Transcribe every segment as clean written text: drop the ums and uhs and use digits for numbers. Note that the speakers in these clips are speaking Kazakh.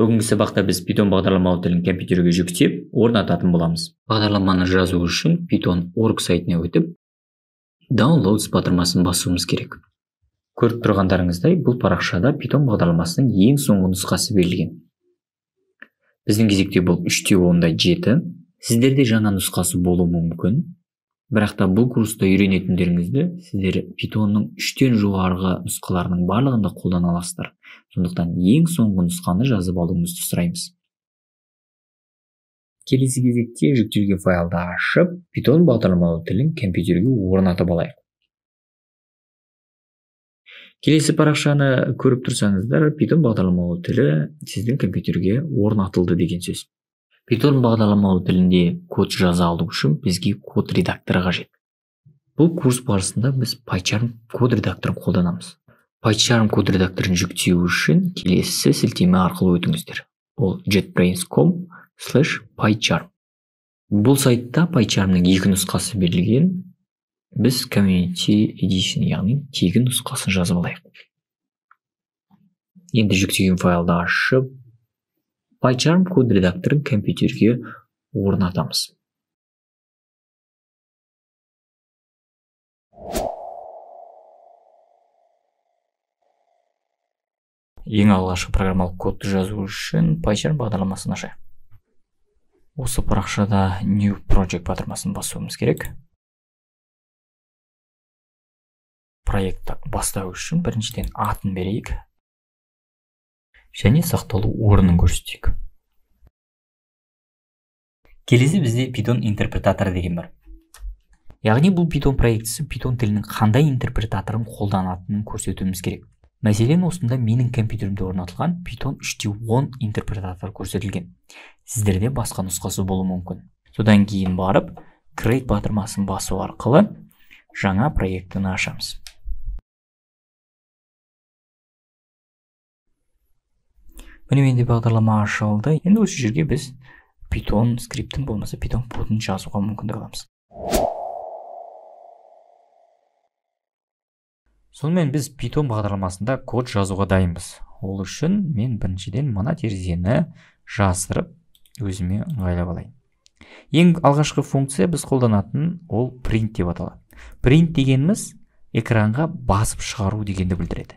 Бүгінгі сабақта біз Python бағдарламалық тілін компьютерге жүктеп, орнататын боламыз. Бағдарламаны жазу үшін Python org сайтына өтіп, Downloads батырмасын басуымыз керек. Көріп тұрғандарыңыздай, бұл парақшада Python бағдарламасының ең соңғы нұсқасы берілген. Біздің кезекте бұл 3:7. Сіздерде жаңа нұсқасы болуы мүмкін. Бірақ та бұл курста үйренетіндеріңізді сіздер Pythonның 3-тен жоғарғы нұсқаларының барлығында қолдана аласыздар. Сондықтан ең соңғы нұсқаны жазып алуыңызды сұраймыз. Келесі кезекте жүктелген файлды ашып, Python бағдарламалық тілін компьютерге орнатып алайық. Келесі парақшаны көріп тұрсаңыздар, Python бағдарламалық тілі сіздің компьютерге орнатылды деген сөз. Python бағдарламалық тілінде код жаза алу үшін бізге код редакторы қажет. Бұл курс барысында біз PyCharm код редакторын қолданамыз. PyCharm код редакторын жүктеу үшін келесі сілтеме арқылы өтіңіздер. Ол jetbrains.com/PyCharm. Бұл сайтта PyCharmның екі нұсқасы берілген. Біз Community Edition, яғни тегін нұсқасын жазып алайық. Енді жүктеген файлды ашып, PyCharm код редакторын компьютерге орнатамыз. Ең алғашқы программалық кодты жазу үшін PyCharm бағдарламасын ашайық. Осы парақшада New Project батырмасын басуымыз керек. Проектті бастау үшін біріншіден атын берейік. Және сақталу орнын көрсетейік. Келесі бізде Python интерпретаторы деген бар. Яғни бұл Python проектісі Python тілінің қандай интерпретаторын қолданатынын көрсетуіміз керек. Мәселен, осында менің компьютерімде орнатылған Python 3.10 интерпретаторы көрсетілген. Сіздерде басқа нұсқасы болуы мүмкін. Содан кейін барып, Create батырмасын басу арқылы жаңа проектіні ашамыз. Міне менде бағдарлама ашылды. Енді осы жерге біз Python скриптін болмаса Python кодын жазуға мүмкіндік аламыз. Сонымен біз Python бағдарламасында код жазуға дайынбыз. Ол үшін мен біріншіден мына терезені жасырып өзіме ыңғайлап алайын. Ең алғашқы функция біз қолданатын ол print деп аталады. Print дегеніміз экранға басып шығару дегенді білдіреді.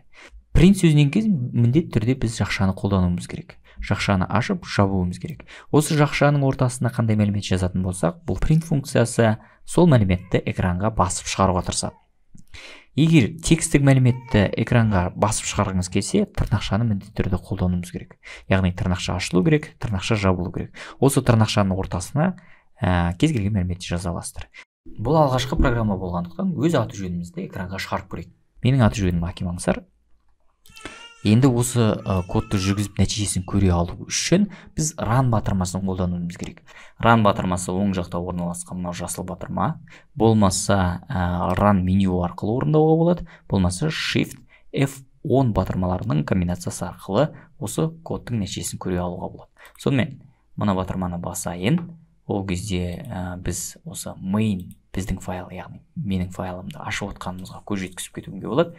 Print сөзінен кейін міндетті түрде біз жақшаны қолдануымыз керек. Жақшаны ашып жабуымыз керек. Осы жақшаның ортасына қандай мәлімет жазатын болсақ, бұл print функциясы сол мәліметті экранға басып шығаруға тырысады. Егер текстік мәліметті экранға басып шығарғыңыз келсе, тырнақшаны міндетті түрде қолдануымыз керек. Яғни тырнақша ашылу керек, тырнақша жабылу керек. Осы тырнақшаның ортасына кез келген мәліметті жаза аласыздар. Бұл алғашқы программа болғандықтан өз аты жөнімізді экранға шығарып көрейік. Менің аты жөнім Аким Аңсар. Енді осы кодты жүргізіп нәтижесін көре алу үшін біз run батырмасын қолдануымыз керек. Run батырмасы оң жақта орналасқан мынау жасыл батырма. Болмаса run меню арқылы орындауға болады. Болмаса shift F10 батырмаларының комбинациясы арқылы осы кодтың нәтижесін көре алуға болады. Сонымен мына батырманы басайын. Ол кезде біз осы main біздің файл, яғни менің файлымды ашып отқанымызға көз жеткізіп кетуге болады.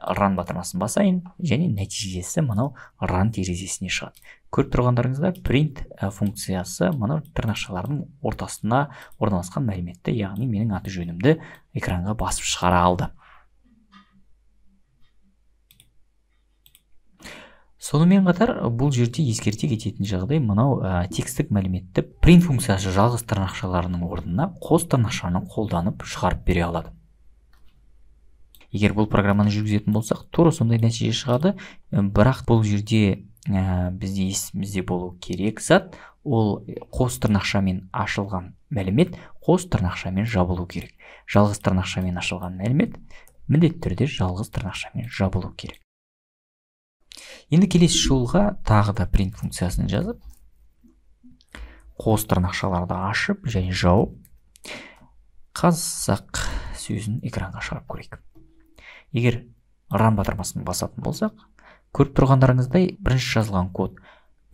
Run батырмасын басайын, және нәтижесі мынау run терезесіне шығады. Көріп тұрғандарыңызда print функциясы мынау тырнақшалардың ортасына орналасқан мәліметті, яғни менің аты жөнімді экранға басып шығара алды. Сонымен қатар бұл жерде ескерте кететін жағдай мынау текстік мәліметті print функциясы жалғыз тырнақшаларының орнына қос тырнақшаны қолданып шығарып бере алады. Егер бұл программаны жүргізетін болсақ, тура сондай нәтиже шығады, бірақ бұл жерде бізде есімізде болу керек зат, ол қос тырнақшамен ашылған мәлімет қос тырнақшамен жабылу керек. Жалғыз тырнақшамен ашылған мәлімет міндетті түрде жалғыз тырнақшамен жабылу керек. Енді келесі жолға тағы да print функциясын жазып, қос тырнақшаларды ашып және жауып, қазақ сөзін экранға шығарып көрейік. Егер run батырмасын басатын болсақ, көріп тұрғандарыңыздай бірінші жазылған код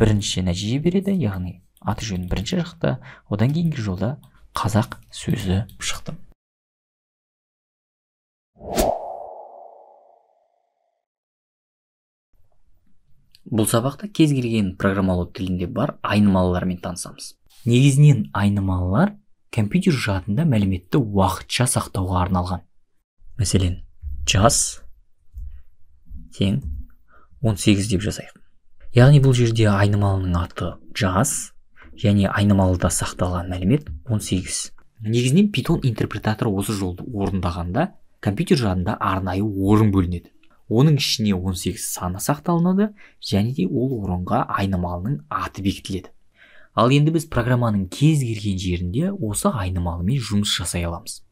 бірінші нәтиже береді, яғни аты жөнім бірінші шықты, одан кейінгі жолда қазақ сөзі шықты. Бұл сабақта кез келген программалау тілінде бар айнымалылармен танысамыз. Негізінен айнымалылар компьютер жадында мәліметті уақытша сақтауға арналған. Мәселен, жас тең 18 деп жазайық. Яғни бұл жерде айнымалының аты жас, және айнымалыда сақталған мәлімет 18. Негізінен Python интерпретаторы осы жолды орындағанда компьютер жадында арнайы орын бөлінеді. Оның ішіне 18 саны сақталынады, және де ол орынға айнымалының аты бекітіледі. Ал енді біз программаның кез келген жерінде осы айнымалымен жұмыс жасай аламыз.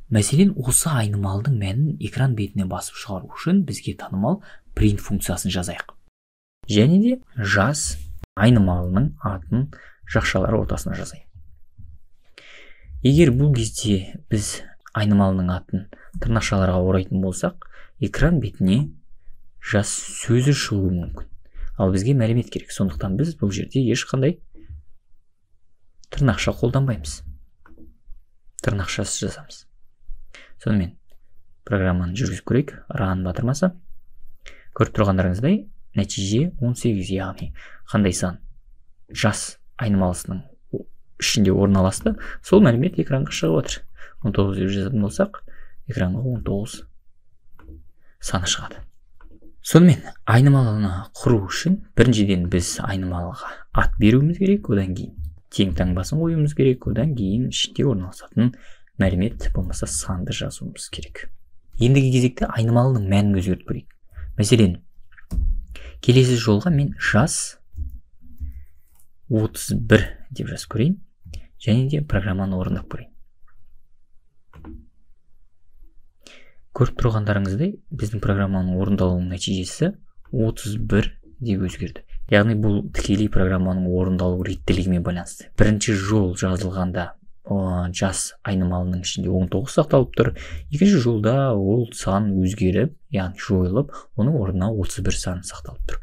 Мәселен, осы айнымалдың мәнін экран бетіне басып шығару үшін бізге танымал print функциясын жазайық. Және де жас айнымалының атын жақшалар ортасына жазайық. Егер бұл кезде біз айнымалының атын тырнақшаларға орайтын болсақ, экран бетіне жас сөзі шығуы мүмкін. Ал бізге мәлімет керек. Сондықтан біз бұл жерде ешқандай тырнақша қолданбаймыз. Тырнақшасыз жазамыз. Сонымен программаны жүргізіп көрейік. Run батырмаса. Көріп тұрғандарыңыздай нәтиже 18, яғни қандай сан жас айнымалысының ішінде орналасты, сол мәлімет экранға шығып отыр. 19 деп жазатын болсақ, экранға 19 саны шығады. Сонымен айнымалыны құру үшін біріншіден біз айнымалыға ат беруіміз керек, одан кейін тең таңбасын қоюымыз керек, одан кейін ішінде орналасатын мәлімет болмаса санды жазуымыз керек. Ендігі кезекте айнымалының мәнін өзгертіп көрейік. Мәселен, келесі жолға мен жас 31 деп жазып көрейін, және де программаны орындап көрейін. Көріп тұрғандарыңыздай, біздің программаның орындалуының нәтижесі 31 деп өзгерді. Яғни бұл тікелей программаның орындалу реттілігімен байланысты. Бірінші жол жазылғанда жас айнымалының ішінде 19 сақталып тұр. Екінші жолда ол сан өзгеріп, яғни жойылып, оның орнына 31 саны сақталып тұр.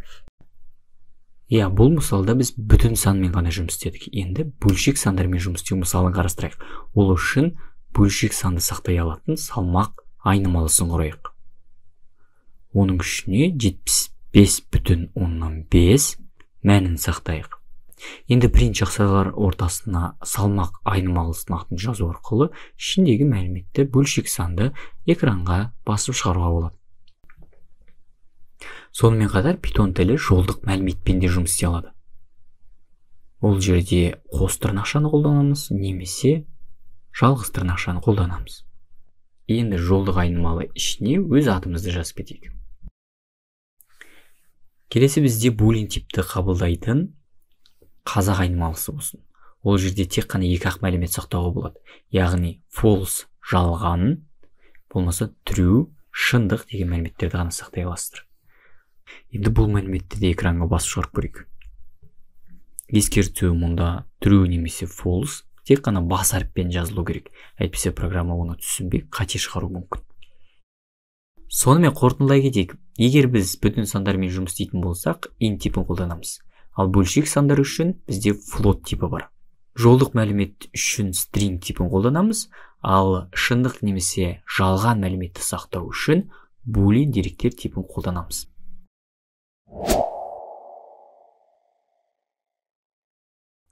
Бұл мысалда біз бүтін санмен ғана жұмыс істедік. Енді бөлшек сандармен жұмыс істеу мысалын қарастырайық. Ол үшін бөлшек санды сақтай алатын салмақ айнымалысын құрайық. Оның ішіне 75,5 мәнін сақтайық. Енді print жақшалар ортасына салмақ айнымалысының атын жазу арқылы ішіндегі мәліметті бөлшек санды экранға басып шығаруға болады. Сонымен қатар Python тілі жолдық мәліметпен де жұмыс істей алады. Ол жерде қос тырнақшаны қолданамыз, немесе жалғыз тырнақшаны қолданамыз. Енді жолдық айнымалы ішіне өз атымызды жазып кетейік. Келесі бізде boolean типті қабылдайтын қазақ айнымалысы болсын. Ол жерде тек қана екі ақ мәлімет сақтауға болады. Яғни false жалған, болмаса true шындық деген мәліметтерді ғана сақтай аласыздар. Енді бұл мәліметті де экранға басып шығарып көрейік. Ескерту, мұнда true немесе false тек қана бас әріппен жазылу керек. Әйтпесе программа оны түсінбей қате шығару мүмкін. Сонымен қорытындылай кетейік. Егер біз бүтін сандармен жұмыс істейтін болсақ, int типін қолданамыз. Ал бөлшек сандар үшін бізде float типі бар. Жолдық мәлімет үшін string типін қолданамыз, ал шындық немесе жалған мәліметті сақтау үшін boolean деректер типін қолданамыз.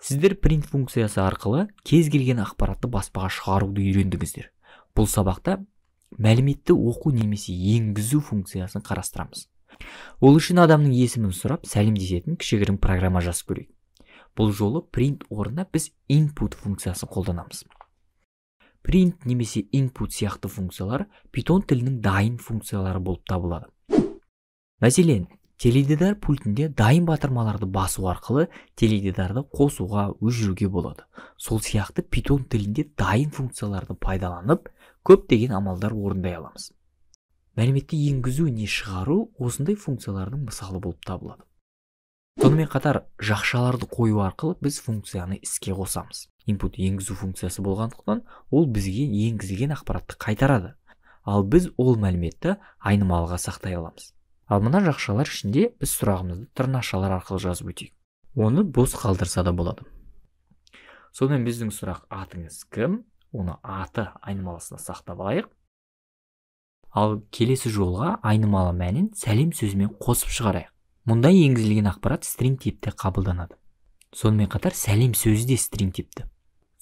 Сіздер print функциясы арқылы кез келген ақпаратты баспаға шығаруды үйрендіңіздер. Бұл сабақта мәліметті оқу немесе енгізу функциясын қарастырамыз. Ол үшін адамның есімін сұрап сәлемдесетін кішігірім программа жазып көрейік. Бұл жолы print орнына біз input функциясын қолданамыз. Print немесе input сияқты функциялар Python тілінің дайын функциялары болып табылады. Мәселен, теледидар пультінде дайын батырмаларды басу арқылы теледидарды қосуға, өшіруге болады. Сол сияқты Python тілінде дайын функцияларды пайдаланып, көптеген амалдар орындай аламыз. Мәліметті енгізу не шығару осындай функциялардың мысалы болып табылады. Сонымен қатар жақшаларды қою арқылы біз функцияны іске қосамыз. Input енгізу функциясы болғандықтан ол бізге енгізілген ақпаратты қайтарады. Ал біз ол мәліметті айнымалыға сақтай аламыз. Ал мына жақшалар ішінде біз сұрағымызды тырнақшалар арқылы жазып өтейік. Оны бос қалдырса да болады. Сонымен біздің сұрақ атыңыз кім? Оны аты айнымалысына сақтап алайық. Ал келесі жолға айнымалы мәнін сәлем сөзімен қосып шығарайық. Мұнда енгізілген ақпарат string типте қабылданады. Сонымен қатар сәлем сөзі де string типті.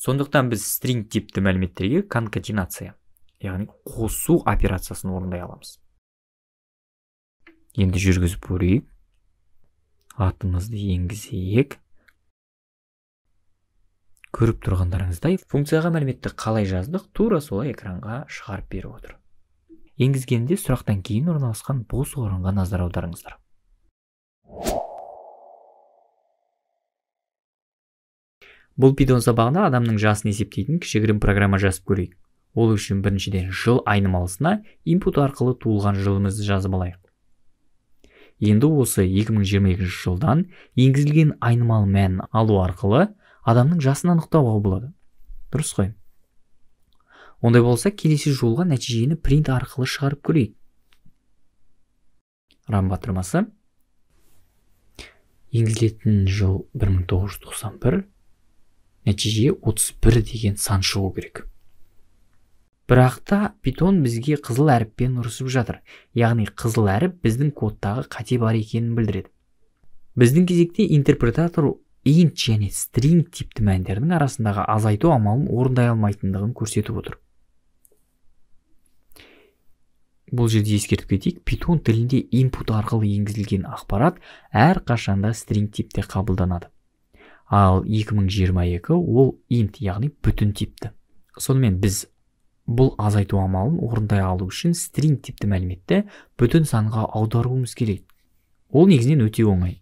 Сондықтан біз string типті мәліметтерге конкатенация, яғни қосу операциясын орындай аламыз. Енді жүргізіп көрейік. Атымызды енгізейік. Көріп тұрғандарыңыздай, функцияға мәліметті қалай жаздық, тура солай экранға шығарып беріп отыр. Енгізгенде сұрақтан кейін орналасқан бос орынға назар аударыңыздар. Бұл Python сабағында адамның жасын есептейтін кішігірім программа жазып көрейік. Ол үшін біріншіден жыл айнымалысына input арқылы туылған жылымызды жазып алайық. Енді осы 2022 жылдан енгізілген айнымалы мәнін алу арқылы адамның жасын анықтауға болады. Дұрыс қой? Ондай болса, келесі жолға нәтижені print арқылы шығарып көрейік. Ран батырмасы. Енгізілетін жыл 1991. Нәтиже 31 деген сан шығу керек. Бірақ та Python бізге қызыл әріппен ұрысып жатыр. Яғни қызыл әріп біздің кодтағы қате бар екенін білдіреді. Біздің кезекте интерпретатор int және string типті мәндердің арасындағы азайту амалын орындай алмайтындығын көрсетіп отыр. Бұл жерде ескертіп кетейік, Python тілінде input арқылы енгізілген ақпарат әр қашанда string типте қабылданады. Ал 2022 ол int, яғни бүтін типті. Сонымен біз бұл азайту амалын орындай алу үшін string типті мәліметті бүтін санға аударуымыз керек. Ол негізінен өте оңай.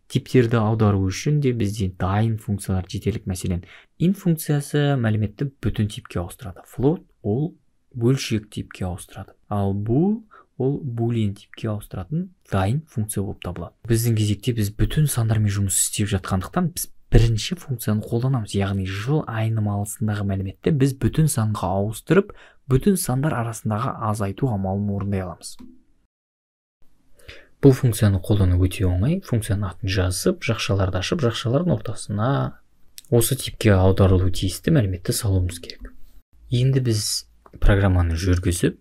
Типтерді аудару үшін де бізде дайын функциялар жетерлік. Мәселен, int функциясы мәліметті бүтін типке ауыстырады. Float ол бөлшек типке ауыстырады. Ал bool ол boolean типке ауыстыратын дайын функция болып табылады. Біздің кезекте біз бүтін сандармен жұмыс істеп жатқандықтан біз бірінші функцияны қолданамыз. Яғни жыл айнымалысындағы мәліметті біз бүтін санға ауыстырып, бүтін сандар арасындағы азайту амалын орындай аламыз. Бұл функцияны қолдану өте оңай. Функцияның атын жазып, жақшаларды ашып, жақшалардың ортасына осы типке аударылуы тиісті мәліметті салуымыз керек. Енді біз программаны жүргізіп,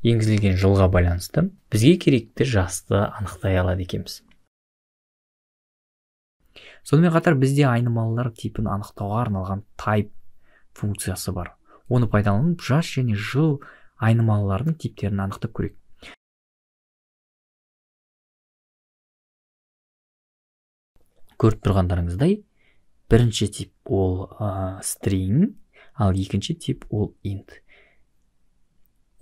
енгізілген жылға байланысты бізге керекті жасты анықтай алады екенбіз. Сонымен қатар бізде айнымалылар типін анықтауға арналған type функциясы бар. Оны пайдаланып, жас және жыл айнымалылардың типтерін анықтап көрейік. Көріп тұрғандарыңыздай, бірінші тип ол string, ал екінші тип ол int.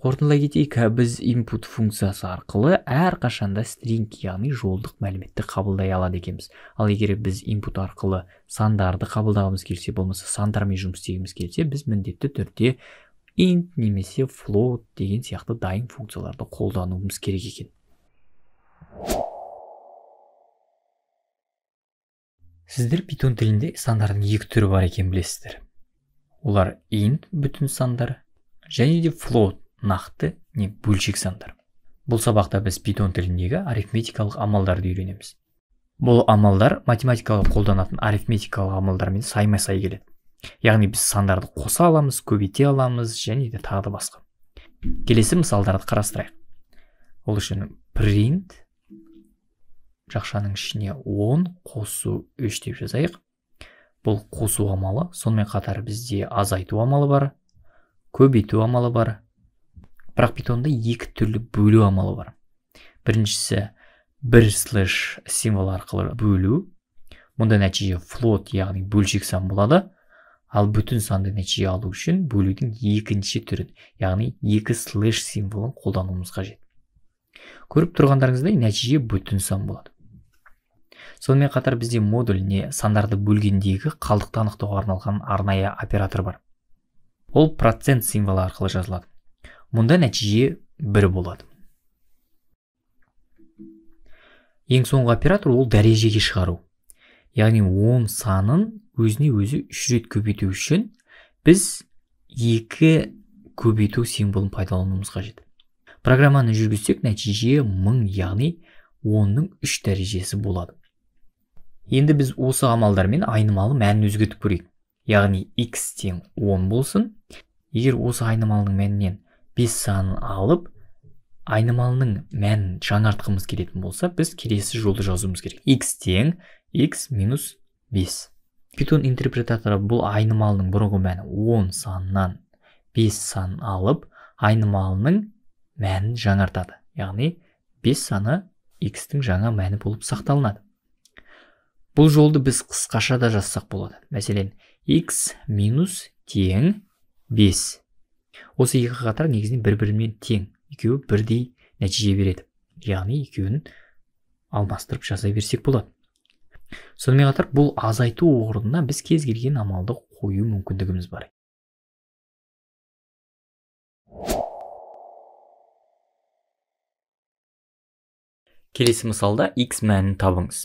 Қорытындылай кетейік, біз input функциясы арқылы әр қашанда string, яғни жолдық мәліметті қабылдай алады екенбіз. Ал егер біз input арқылы сандарды қабылдағымыз келсе, болмаса сандармен жұмыс істегіміз келсе, біз міндетті түрде int немесе float деген сияқты дайын функцияларды қолдануымыз керек екен. Сіздер Python тілінде сандардың екі түрі бар екен білесіздер. Олар int бүтін сандар және де float нақты не бөлшек сандар. Бұл сабақта біз Python тіліндегі арифметикалық амалдарды үйренеміз. Бұл амалдар математикалық қолданатын арифметикалық амалдармен сайма-сай келеді. Яғни біз сандарды қоса аламыз, көбейте аламыз және де тағы да басқа. Келесі мысалдарды қарастырайық. Ол үшін print жақшаның ішіне 10 қосу 3 деп жазайық. Бұл қосу амалы, сонымен қатар бізде азайту амалы бар, көбейту амалы бар. Бірақ Python'да екі түрлі бөлу амалы бар. Біріншісі бір слэш символ арқылы бөлу. Мұнда нәтиже float, яғни бөлшек сан болады. Ал бүтін санды нәтиже алу үшін бөлудің екінші түрін, яғни екі слэш символын қолдануымыз қажет. Көріп тұрғандарыңыздай нәтиже бүтін сан болады. Сонымен қатар бізде модуль не сандарды бөлгендегі қалдықты анықтауға арналған арнайы оператор бар. Ол процент символы арқылы жазылады. Мұнда нәтиже 1 болады. Ең соңғы оператор ол дәрежеге шығару. Яғни 10 санын өзіне өзі 3 рет көбейту үшін біз 2 көбейту символын пайдалануымыз қажет. Программаны жүргізсек, нәтиже 1000, яғни 10-ның 3 дәрежесі болады. Енді біз осы амалдармен айнымалы мәнін өзгертіп көрейік. Яғни x тең 10 болсын. Егер осы айнымалының мәнінен 5 санын алып, айнымалының мәнін жаңартқымыз келетін болса, біз келесі жолды жазуымыз керек. X тең X минус 5. Python интерпретаторы бұл айнымалының бұрынғы мәні 10 санынан 5 санын алып, айнымалының мәнін жаңартады. Яғни 5 саны X-тің жаңа мәні болып сақталынады. Бұл жолды біз қысқаша да жазсақ болады. Мәселен, X минус тең 5. Осы екі қатар негізінен бір-бірімен тең. Екеуі бірдей нәтиже береді. Яғни екеуін алмастырып жасай берсек болады. Сонымен қатар бұл азайту орнына біз кез келген амалды қою мүмкіндігіміз бар. Келесі мысалда X мәнін табыңыз.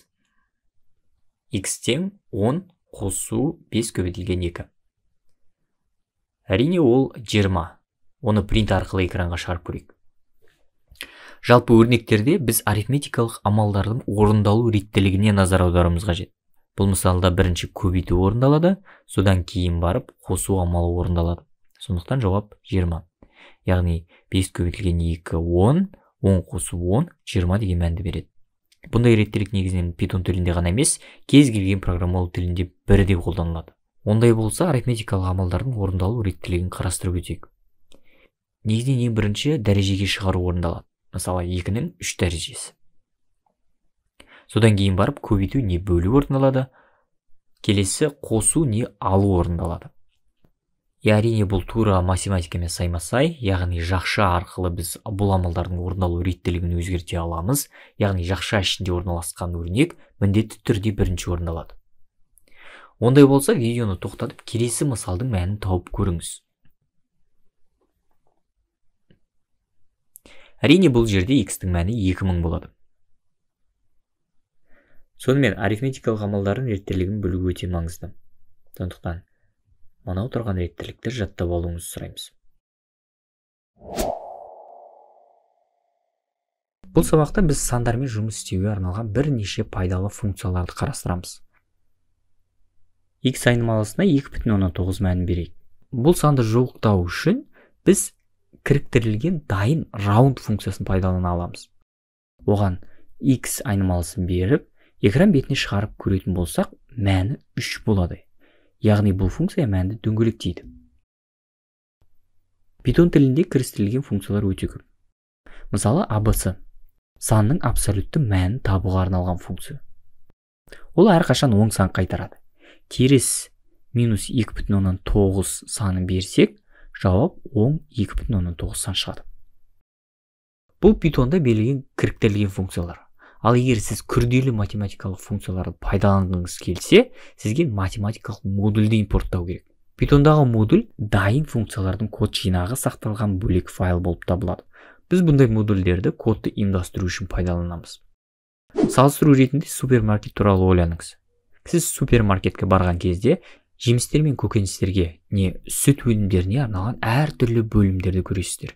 X тең 10 қосу 5 көбейтілген 2. Әрине ол 20. Оны принт арқылы экранға шығарып көрейік. Жалпы өрнектерде біз арифметикалық амалдардың орындалу реттілігіне назар аударуымыз қажет. Бұл мысалда бірінші көбейту орындалады, содан кейін барып қосу амалы орындалады. Сондықтан жауап 20. Яғни 5 көбейтілген 2 10, 10 қосу 10, 20 деген мәнді береді. Бұндай реттілік негізінен Python тілінде ғана емес, кез келген программалау тілінде бірдей қолданылады. Ондай болса, арифметикалық амалдардың орындалу реттілігін қарастырып өтейік. Негізінен ең бірінші дәрежеге шығару орындалады. Мысалы, 2-нің 3 дәрежесі. Содан кейін барып көбейту не бөлу орындалады, келесі қосу не алу орындалады. Әрине бұл тура математикамен сайма-сай, яғни жақша арқылы біз бұл амалдардың орындалу реттілігін өзгерте аламыз, яғни жақша ішінде орналасқан өрнек міндетті түрде бірінші орындалады. Ондай болса, видеоны тоқтатып, келесі мысалдың мәнін тауып көріңіз. Әрине бұл жерде X-тің мәні 2000 болады. Сонымен арифметикалық амалдардың реттілігін білу өте маңызды. Сондықтан мынау тұрған реттілікті жаттап алуыңызды сұраймыз. Бұл сабақта біз сандармен жұмыс істеуге арналған бірнеше пайдалы функцияларды қарастырамыз. X айнымалысына 2,9 мәнін берейік. Бұл санды жуықтау үшін біз кіріктірілген дайын раунд функциясын пайдалана аламыз. Оған X айнымалысын беріп, экран бетіне шығарып көретін болсақ, мәні 3 болады. Яғни бұл функция мәнді дөңгелектейді. Python тілінде кірістірілген функциялар өте көп. Мысалы, ABC санның абсолютті мәнін табуға арналған функция. Ол әрқашан оң сан қайтарады. Теріс минус 2,9 санын берсек, жауап оң 2,9 сан шығады. Бұл Pythonда берілген кіріктірілген функциялар. Ал егер сіз күрделі математикалық функцияларды пайдаланғыңыз келсе, сізге математикалық модульді импорттау керек. Pythonдағы модуль дайын функциялардың код жинағы сақталған бөлек файл болып табылады. Біз бұндай модульдерді кодты ұйымдастыру үшін пайдаланамыз. Салыстыру ретінде супермаркет туралы ойланыңыз. Сіз супермаркетке барған кезде жемістер мен көкөністерге не сүт өнімдеріне арналған әртүрлі бөлімдерді көресіздер.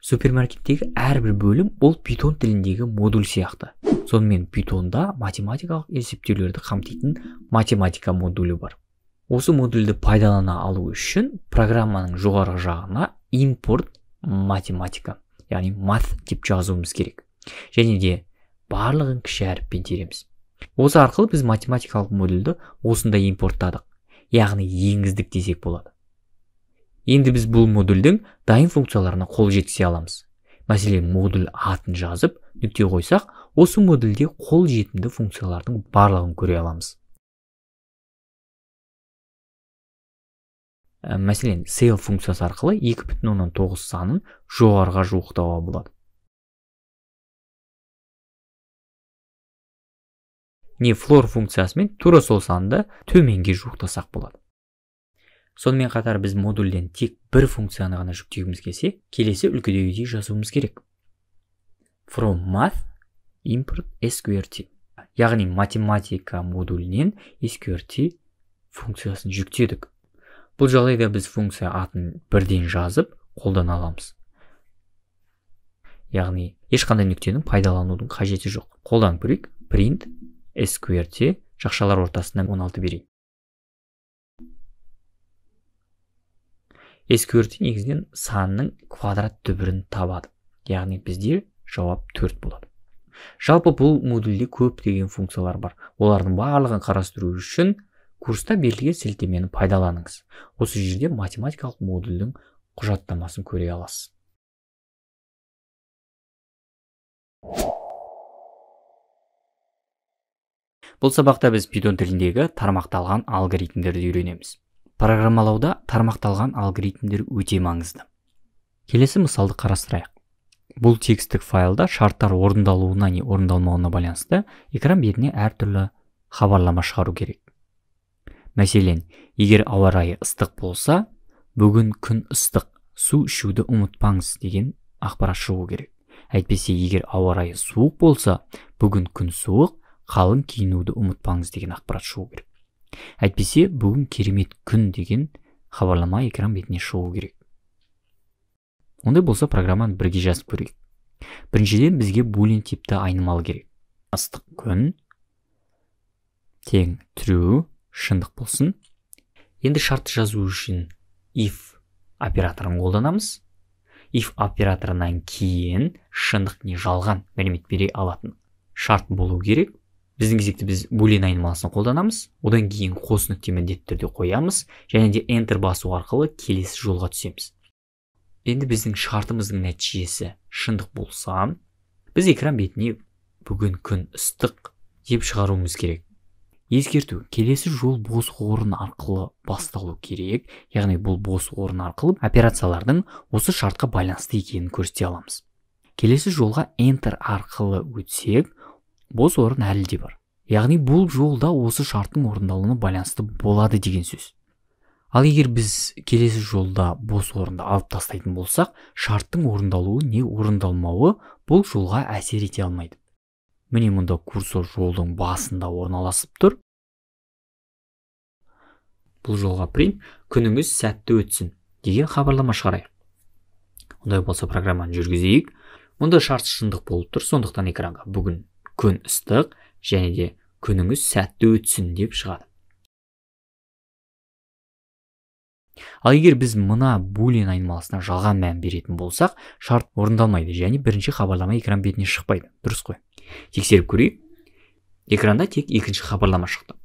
Супермаркеттегі әрбір бөлім ол Python тіліндегі модуль сияқты. Сонымен Pythonда математикалық есептеулерді қамтитын математика модулі бар. Осы модульді пайдалана алу үшін программаның жоғарғы жағына import математика, яғни math деп жазуымыз керек. Және де барлығын кіші әріппен тереміз. Осы арқылы біз математикалық модульді осында импорттадық, яғни енгіздік десек болады. Енді біз бұл модульдің дайын функцияларына қол жеткізе аламыз. Мәселен, модуль атын жазып, нүкте қойсақ, осы модульде қол жетімді функциялардың барлығын көре аламыз. Мәселен, cell функциясы арқылы 2,9 санын жоғарыға жуықтауға болады. Не floor функциясымен тура сол санды төменге жуықтасақ болады. Сонымен қатар біз модульден тек бір функцияны ғана жүктеуіміз келсе, келесі үлгідегідей жазуымыз керек. From math import sqrt. Яғни математика модулінен sqrt функциясын жүктедік. Бұл жағдайда біз функция атын бірден жазып қолдана аламыз. Яғни ешқандай нүктенің пайдаланудың қажеті жоқ. Қолданып көрейік. Print sqrt жақшалар ортасына 16 берейік. sqrt негізінен санның квадрат түбірін табады. яғни бізде жауап 4 болады. Жалпы бұл модульде көптеген функциялар бар. Олардың барлығын қарастыру үшін курста берілген сілтемені пайдаланыңыз. Осы жерде математикалық модульдің құжаттамасын көре аласыз. Бұл сабақта біз Python тіліндегі тармақталған алгоритмдерді үйренеміз. Программалауда тармақталған алгоритмдер өте маңызды. Келесі мысалды қарастырайық. Бұл текстік файлда шарттар орындалуына не орындалмауына байланысты экран бетіне әртүрлі хабарлама шығару керек. Мәселен, егер ауа райы ыстық болса, бүгін күн ыстық, су ішуді ұмытпаңыз деген ақпарат шығу керек. Әйтпесе, егер ауа райы суық болса, бүгін күн суық, қалың киінуді ұмытпаңыз деген ақпарат шығу керек. Әйтпесе, бүгін керемет күн деген хабарлама экран бетіне шығу керек. Ондай болса, программаны бірге жазып көрейік. Біріншіден бізге булин типті айнымалы керек. Ыстық күн тең true шындық болсын. Енді шартты жазу үшін if операторын қолданамыз. If операторынан кейін шындық не жалған мәлімет бере алатын шарт болу керек. Біздің кезекте біз булин айнымалысын қолданамыз. Одан кейін қос нүкте міндетті түрде қоямыз және де enter басу арқылы келесі жолға түсеміз. Енді біздің шартымыздың нәтижесі шындық болса, біз экран бетіне бүгін күн ыстық деп шығаруымыз керек. Ескерту, келесі жол бос орын арқылы басталу керек, яғни бұл бос орын арқылы операциялардың осы шартқа байланысты екенін көрсете аламыз. Келесі жолға enter арқылы өтсек, бос орын әлі де бар. Яғни бұл жолда осы шарттың орындалуына байланысты болады деген сөз. Ал егер біз келесі жолда бос орынды алып тастайтын болсақ, шарттың орындалуы не орындалмауы бұл жолға әсер ете алмайды. Міне мұнда курсор жолдың басында орналасып тұр. Бұл жолға print күніңіз сәтті өтсін деген хабарлама шығарайық. Ондай болса программаны жүргізейік. Мұнда шарт шындық болып тұр, сондықтан экранға бүгін күн ыстық және де күніңіз сәтті өтсін деп шығады. Ал егер біз мына булин айнымалысына жалған мән беретін болсақ, шарт орындалмайды және бірінші хабарлама экран бетіне шықпайды. Дұрыс қой. Тексеріп көрейік. Экранда тек екінші хабарлама шықты.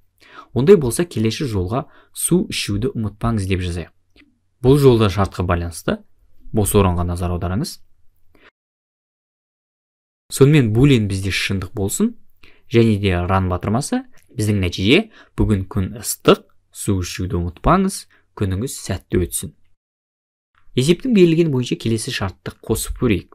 Ондай болса келесі жолға су ішуді ұмытпаңыз деп жазайық. Бұл жолда шартқа байланысты бос орынға назар аударыңыз. Сонымен булин бізде шындық болсын және де run батырмаса, біздің нәтиже бүгін күн ыстық, су ішуді ұмытпаңыз, күніңіз сәтті өтсін. Есептің берілген бойынша келесі шартты қосып көрейік.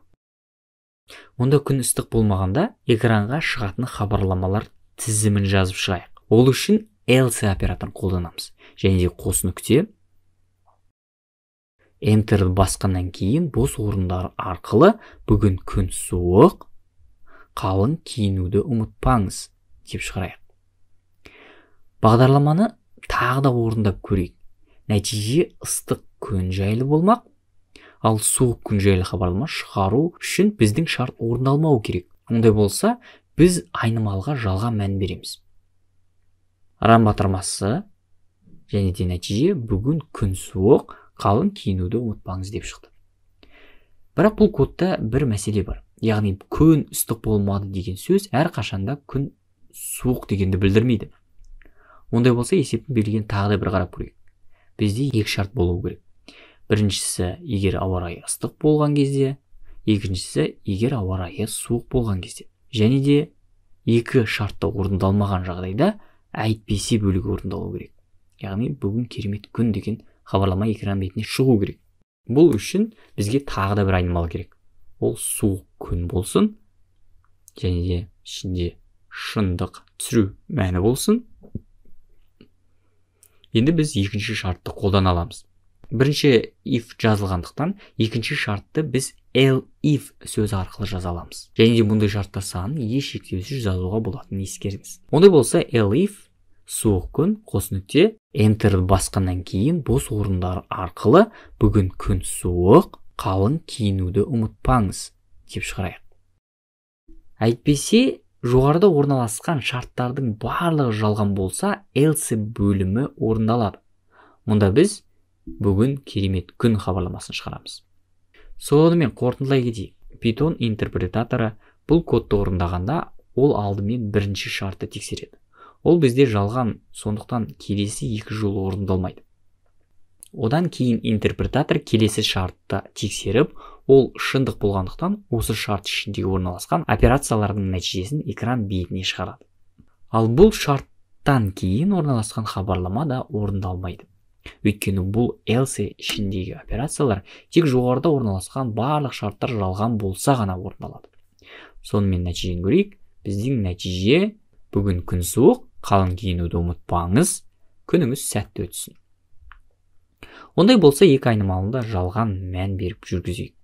Онда күн ыстық болмағанда экранға шығатын хабарламалар тізімін жазып шығайық. Ол үшін else операторын қолданамыз. Және де қос нүкте enter басқаннан кейін бос орындар арқылы бүгін күн суық, қалың киінуді ұмытпаңыз деп шығарайық. Бағдарламаны тағы да орындап көрейік. Нәтиже ыстық күн жайлы болмақ, ал суық күн жайлы хабарлама шығару үшін біздің шарт орындалмау керек. Ондай болса, біз айнымалыға жалған мән береміз. Run батырмасы және де нәтиже бүгін күн суық, қалың киінуді ұмытпаңыз деп шықты. Бірақ бұл кодта бір мәселе бар. Яғни күн ыстық болмады деген сөз әр қашанда күн суық дегенді білдірмейді. Ондай болса, есептің берілген тағы да бір қарап көрейік. Бізде екі шарт болуы керек. Біріншісі, егер ауа райы ыстық болған кезде, екіншісі, егер ауа райы суық болған кезде. Және де екі шартты орындалмаған жағдайда әйтпесе бөлігі орындалу керек. Яғни бүгін керемет күн деген хабарлама экран бетіне шығу керек. Бұл үшін бізге тағы да бір айнымалы керек. Ол суық күн болсын және де ішінде шындық true мәні болсын. Енді біз екінші шартты қолдана аламыз. Бірінші if жазылғандықтан, екінші шартты біз elif сөзі арқылы жаза аламыз. Және де бұндай шарттар санын еш шектеусіз жазуға болатынын ескеріңіз. Ондай болса, elif суық күн қос нүкте enter басқаннан кейін бос орындар арқылы бүгін күн суық, қалың киінуді ұмытпаңыз деп шығарайық. Әйтпесе, жоғарыда орналасқан шарттардың барлығы жалған болса, else бөлімі орындалады. Мұнда біз бүгін керемет күн хабарламасын шығарамыз. Сонымен қорытындылай кетейік. Python интерпретаторы бұл кодты орындағанда ол алдымен бірінші шартты тексереді. Ол бізде жалған, сондықтан келесі екі жолы орындалмайды. Одан кейін интерпретатор келесі шартты тексеріп, ол шындық болғандықтан осы шарт ішіндегі орналасқан операциялардың нәтижесін экран бетіне шығарады. Ал бұл шарттан кейін орналасқан хабарлама да орындалмайды. Өйткені бұл else ішіндегі операциялар тек жоғарыда орналасқан барлық шарттар жалған болса ғана орындалады. Сонымен нәтижені көрейік. Біздің нәтиже: бүгін күн суық, қалың киінуді ұмытпаңыз, күніңіз сәтті өтсін. Ондай болса екі айнымалында жалған мән беріп жүргізейік.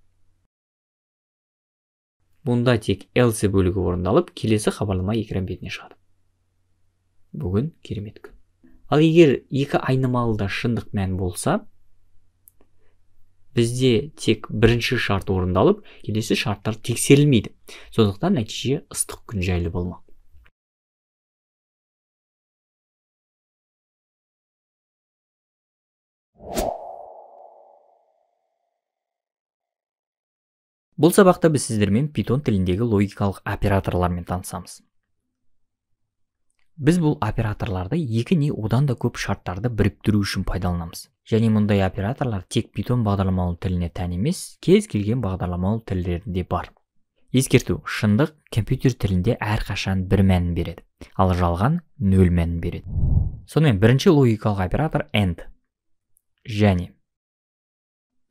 Бұнда тек else бөлігі орындалып, келесі хабарлама экран бетіне шығады. Бүгін керемет күн. Ал егер екі айнымалыда шындық мән болса, бізде тек бірінші шарт орындалып, келесі шарттар тексерілмейді. Сондықтан нәтиже ыстық күн жайлы болмақ. Бұл сабақта біз сіздермен Python тіліндегі логикалық операторлармен танысамыз. Біз бұл операторларды екі не одан да көп шарттарды біріктіру үшін пайдаланамыз. Және мұндай операторлар тек Python бағдарламалау тіліне тән емес, кез келген бағдарламалау тілдерінде бар. Ескерту: шындық компьютер тілінде әрқашан бір мәнін береді, ал жалған нөл мәнін береді. Сонымен бірінші логикалық оператор AND. Және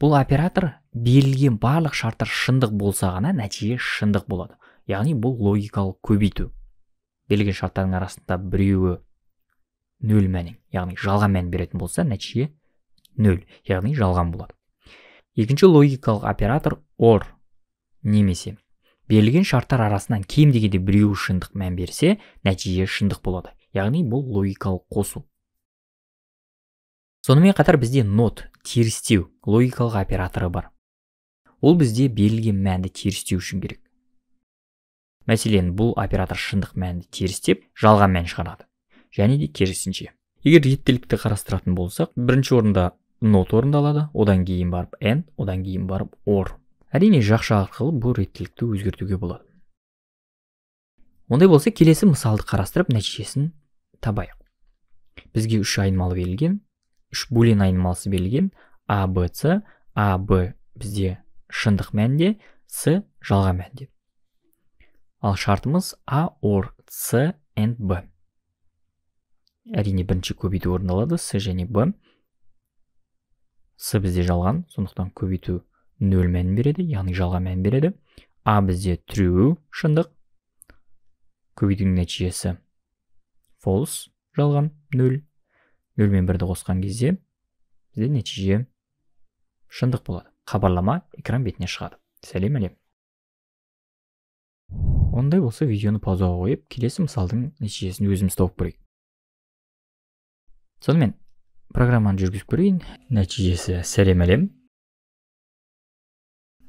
бұл оператор берілген барлық шарттар шындық болса ғана нәтиже шындық болады. Яғни бұл логикалық көбейту. Берілген шарттардың арасында біреуі нөл мәнін, яғни жалған мән беретін болса, нәтиже нөл, яғни жалған болады. Екінші логикалық оператор OR, немесе берілген шарттар арасынан кем дегенде біреуі шындық мән берсе, нәтиже шындық болады. Яғни бұл логикалық қосу. Сонымен қатар бізде NOT, терістеу логикалық операторы бар. Ол бізде берілген мәнді терістеу үшін керек. Мәселен, бұл оператор шындық мәнді терістеп, жалған мән шығарады. Және де керісінше. Егер реттілікті қарастыратын болсақ, бірінші орында NOT орындалады, одан кейін барып AND, одан кейін барып OR. Әрине, жақша арқылы бұл реттілікті өзгертуге болады. Ондай болса, келесі мысалды қарастырып, нәтижесін табайық. Бізге үш айнымалы берілген, үш булен айнымалысы берілген, A, B, C, A, B бізде шындық мәнде, C жалған мәнде. Ал шартымыз A, OR, C, and B. Әрине, бірінші көбейту орындалады, C және B. C бізде жалған, сондықтан көбейту нөл мән береді, яғни жалған мән береді. A бізде true, шындық. Көбейтудің нәтижесі false, жалған, нөл. Нөл мен бірді қосқан кезде бізде нәтиже шындық болады. Хабарлама экран бетіне шығады. Сәлем әлем. Ондай болса, видеоны паузаға қойып, келесі мысалдың нәтижесін өзіміз тауып көрейік. Сонымен, программаны жүргізіп көрейін. Нәтижесі сәлем әлем.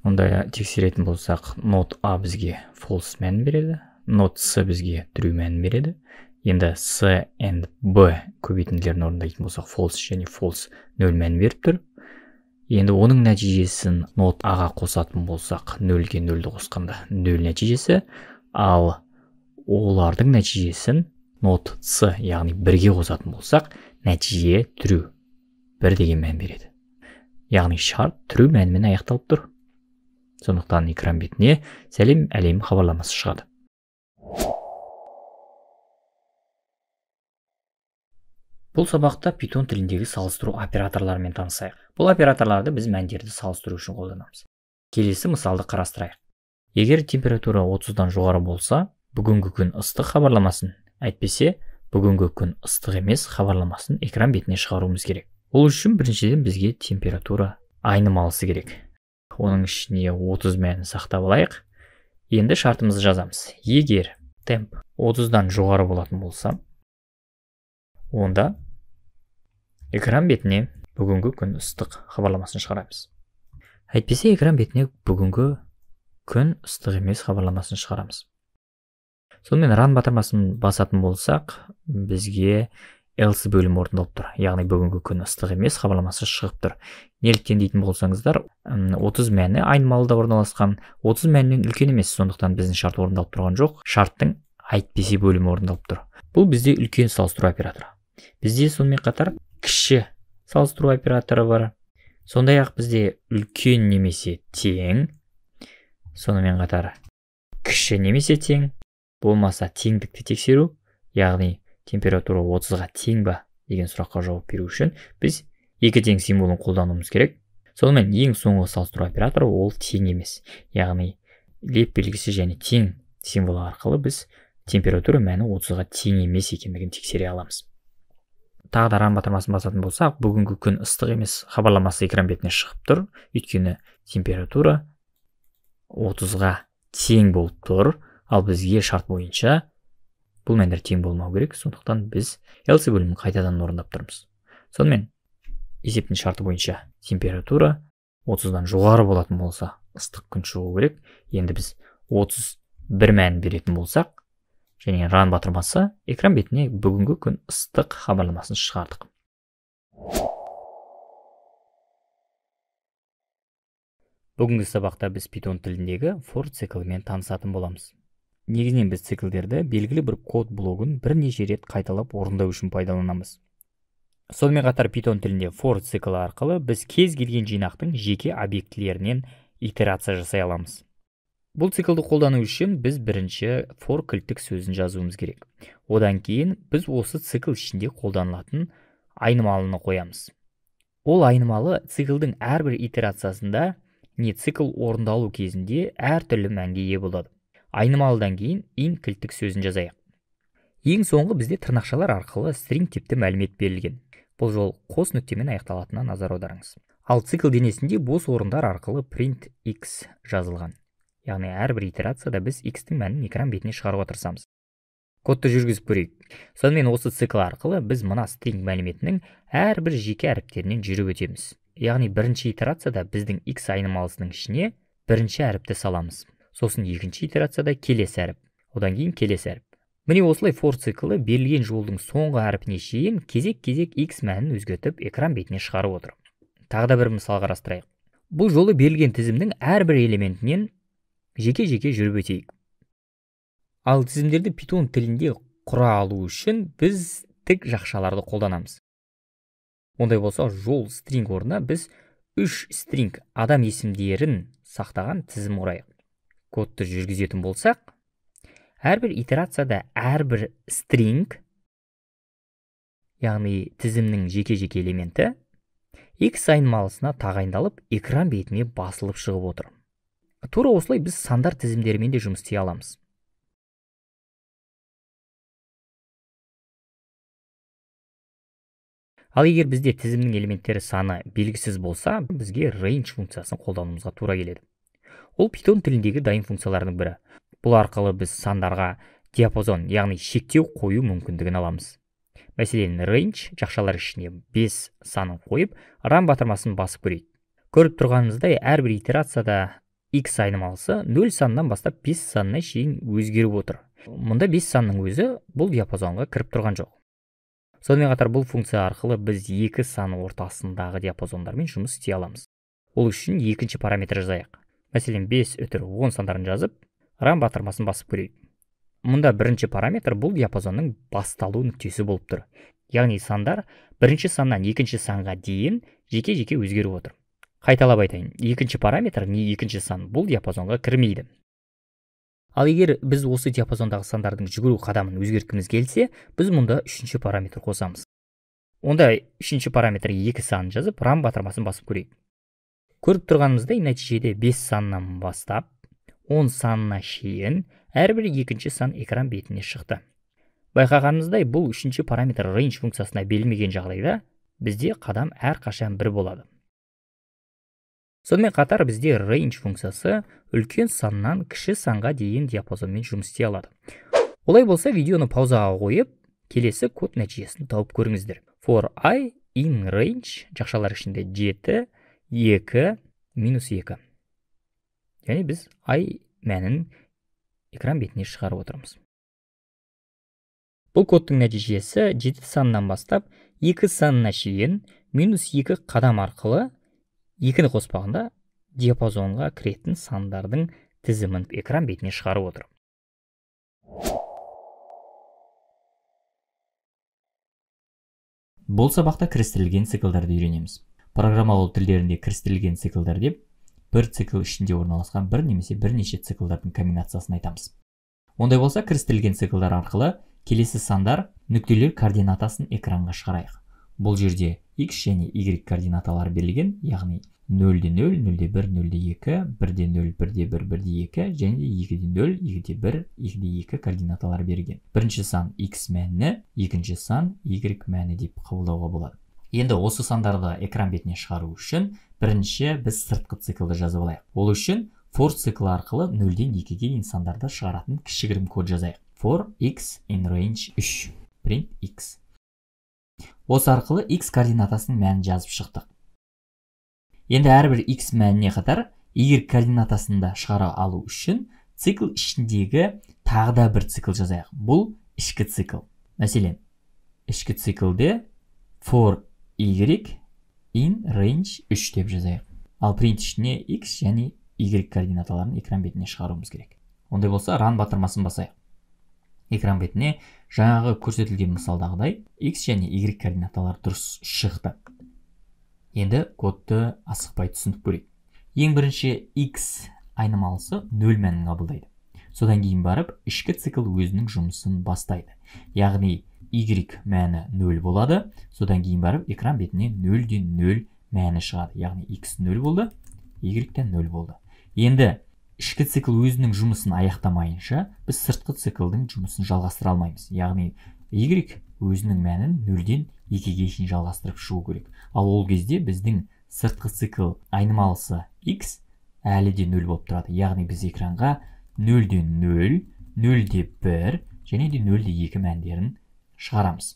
Онда тексеретін болсақ, not A бізге false мән береді, not C бізге true мән береді. Енді C and B көбейтінділерін орындайтын болсақ, false және false нөл мән беріп тұр. Енді оның нәтижесін not A-ға қосатын болсақ, нөлге нөлді қосқанда нөл нәтижесі, ал олардың нәтижесін not C, яғни бірге қосатын болсақ, нәтиже true, бір деген мән береді. Яғни шарт true мәнімен аяқталып тұр. Сондықтан экран бетіне сәлем әлем хабарламасы шығады. Бұл сабақта Python тіліндегі салыстыру операторларымен танысайық. Бұл операторларды біз мәндерді салыстыру үшін қолданамыз. Келесі мысалды қарастырайық. Егер температура 30-дан жоғары болса, бүгінгі күн ыстық хабарламасын, әйтпесе, бүгінгі күн ыстық емес хабарламасын экран бетіне шығаруымыз керек. Ол үшін біріншіден бізге температура айнымалысы керек. Оның ішіне 30 мәнін сақтап алайық. Енді шартымызды жазамыз. Егер темп 30-дан жоғары болатын болса, онда экран бетіне бүгінгі күн ыстық хабарламасын шығарамыз. Әйтпесе, экран бетіне бүгінгі күн ыстық емес хабарламасын шығарамыз. Сонымен run батырмасын басатын болсақ, бізге else бөлімі орындалып тұр. Яғни бүгінгі күн ыстық емес, хабарламасы шығып тұр. Неліктен дейтін болсаңыздар, 30 мәні айнымалыда орналасқан, 30 мәнінен үлкен емес, сондықтан біздің шарт орындалып тұрған жоқ. Шарттың әйтпесе бөлімі орындалып тұр. Бұл бізде үлкен салыстыру операторы. Бізде сонымен қатар кіші салыстыру операторы бар. Сондай-ақ бізде үлкен немесе тең, сонымен қатар кіші немесе тең, болмаса теңдікті тексеру, яғни температура 30-ға тең ба деген сұраққа жауап беру үшін біз екі тең символын қолдануымыз керек. Сонымен ең соңғы салыстыру операторы ол тең емес, яғни леп белгісі және тең символы арқылы біз температура мәні 30-ға тең емес екендігін тексере аламыз. Тағы да ран батырмасын басатын болсақ, бүгінгі күн ыстық емес хабарламасы экран бетіне шығып тұр, өйткені температура 30-ға тең болып тұр, ал бізге шарт бойынша бұл мәндер тең болмау керек, сондықтан біз else бөлімін қайтадан орындап тұрмыз. Сонымен есептің шарты бойынша температура 30-дан жоғары болатын болса ыстық күн шығу керек. Енді біз 31 мәнін беретін болсақ, және ран батырмасы экран бетіне бүгінгі күн ыстық хабарламасын шығардық. Бүгінгі сабақта біз Python тіліндегі for циклімен танысатын боламыз. Негізінен біз циклдерді белгілі бір код блогын бірнеше рет қайталап орындау үшін пайдаланамыз. Сонымен қатар Python тілінде for циклі арқылы біз кез келген жинақтың жеке объектілерінен итерация жасай аламыз. Бұл циклді қолдану үшін біз бірінші for кілттік сөзін жазуымыз керек. Одан кейін біз осы цикл ішінде қолданылатын айнымалыны қоямыз. Ол айнымалы циклдің әрбір итерациясында не цикл орындалу кезінде әртүрлі мәнге ие болады. Айнымалыдан кейін in кілттік сөзін жазайық. Ең соңғы бізде тырнақшалар арқылы string типті мәлімет берілген. Бұл жол қос нүктемен аяқталатынына назар аударыңыз. Ал цикл денесінде бос орындар арқылы print x жазылған. Яғни әрбір итерацияда біз x-тің мәнін экран бетіне шығаруға тырысамыз. Кодты жүргізіп көрейік. Сонымен осы цикл арқылы біз мына string мәліметінің әрбір жеке әріптерінен жүріп өтеміз. Яғни бірінші итерацияда біздің x айнымалысының ішіне бірінші әріпті саламыз. Сосын екінші итерацияда келесі әріп, одан кейін келесі әріп. Міне осылай for циклы берілген жолдың соңғы әріпіне шейін кезек-кезек x мәнін өзгертіп экран бетіне шығарып отыр. Тағы да бір мысал қарастырайық. Бұл жолы берілген тізімнің әрбір элементінен жеке-жеке жүріп өтейік. Ал тізімдерді Python тілінде құра алу үшін біз тік жақшаларды қолданамыз. Ондай болса, жол string орнына біз 3 string адам есімдерін сақтаған тізім құрайық. Кодты жүргізетін болсақ, әрбір итерацияда әрбір string, яғни тізімнің жеке-жеке элементі, x айнымалысына тағайындалып, экран бетіне басылып шығып отыр. Тура осылай біз сандар тізімдерімен де жұмыс істей аламыз. Ал егер бізде тізімнің элементтері саны белгісіз болса, бізге range функциясын қолдануымызға тура келеді. Ол Python тіліндегі дайын функциялардың бірі. Бұл арқылы біз сандарға диапазон, яғни шектеу қою мүмкіндігін аламыз. Мәселен, range жақшалар ішіне 5 санын қойып, ран батырмасын басып көрейік. Көріп тұрғанымыздай, әрбір итерацияда x айнымалысы 0 санынан бастап 5 санына шейін өзгеріп отыр. Мұнда 5 санның өзі бұл диапазонға кіріп тұрған жоқ. Сонымен қатар бұл функция арқылы біз екі саны ортасындағы диапазондармен жұмыс істей аламыз. Ол үшін екінші параметр жазайық. Мәселен, 5/10 сандарын жазып, ран батырмасын басып көрейік. Мұнда бірінші параметр бұл диапазонның басталу нүктесі болып тұр. Яғни сандар бірінші саннан екінші санға дейін жеке-жеке өзгеріп отыр. Қайталап айтайын, екінші параметр не екінші сан бұл диапазонға кірмейді. Ал егер біз осы диапазондағы сандардың жүгіру қадамын өзгерткіміз келсе, біз мұнда үшінші параметр қосамыз. Онда үшінші параметр 2 санын жазып, ран батырмасын басып көрейік. Көріп тұрғанымыздай, нәтижеде 5 саннан бастап 10 санына шейін әрбір екінші сан экран бетіне шықты. Байқағанымыздай, бұл үшінші параметр range функциясына берілмеген жағдайда бізде қадам әрқашан 1 болады. Сонымен қатар бізде range функциясы үлкен саннан кіші санға дейін диапазонмен жұмыс істей алады. Олай болса, видеоны паузаға қойып, келесі код нәтижесін тауып көріңіздер. For I in range жақшалар ішінде 7, 2, -2. Яғни біз I мәнін экран бетіне шығарып отырмыз. Бұл кодтың нәтижесі 7 санынан бастап 2 санына шейін -2 қадам арқылы 2-ні қоспағанда диапазонға кіретін сандардың тізімін экран бетіне шығарып отыр. Бұл сабақта кірістірілген циклдарды үйренеміз. Программалау тілдерінде кірістірілген циклдар деп бір цикл ішінде орналасқан бір немесе бірнеше циклдардың комбинациясын айтамыз. Ондай болса, кірістірілген циклдар арқылы келесі сандар нүктелер координатасын экранға шығарайық. Бұл жерде x және y координаталары берілген, яғни 0-де 0, 0-де 1, 0-де 2, 1-де 0, 1-де 1, 1-де 2 және 2-де 0, 2-де 1, 2-де 2 координаталары берілген. Бірінші сан x мәні, екінші сан y мәні деп қабылдауға болады. Енді осы сандарды экран бетіне шығару үшін бірінші біз сыртқы циклды жазып алайық. Ол үшін for циклы арқылы 0-ден 2-ге дейін сандарды шығаратын кішігірім код жазайық. For x in range 3, print x. Осы арқылы x координатасының мәнін жазып шықтық. Енді әрбір x мәніне қатар y координатасында шығара алу үшін цикл ішіндегі тағы да бір цикл жазайық. Бұл ішкі цикл. Мәселен, ішкі циклде for y in range 3 деп жазайық. Ал print ішіне x және y координаталарын экран бетіне шығаруымыз керек. Ондай болса, run батырмасын басайық. Экран бетіне жаңағы көрсетілген мысалдағыдай x және y координаталары дұрыс шықты. Енді кодты асықпай түсініп көрейік. Ең бірінші x айнымалысы 0 мәнін қабылдайды. Содан кейін барып, ішкі цикл өзінің жұмысын бастайды. Яғни y мәні 0 болады. Содан кейін барып, экран бетіне 0-ден 0 мәні шығады. Яғни x 0 болды, y-ден 0 болды. Енді ішкі цикл өзінің жұмысын аяқтамайынша, біз сыртқы циклдың жұмысын жалғастыра алмаймыз. Яғни y өзінің мәнін 0-ден 2-ге шейін жалғастырып шығу керек. Ал ол кезде біздің сыртқы цикл айнымалысы x әлі де 0 болып тұрады. Яғни біз экранға 0-ден 0, 0-де 1 және де 0-де 2 мәндерін шығарамыз.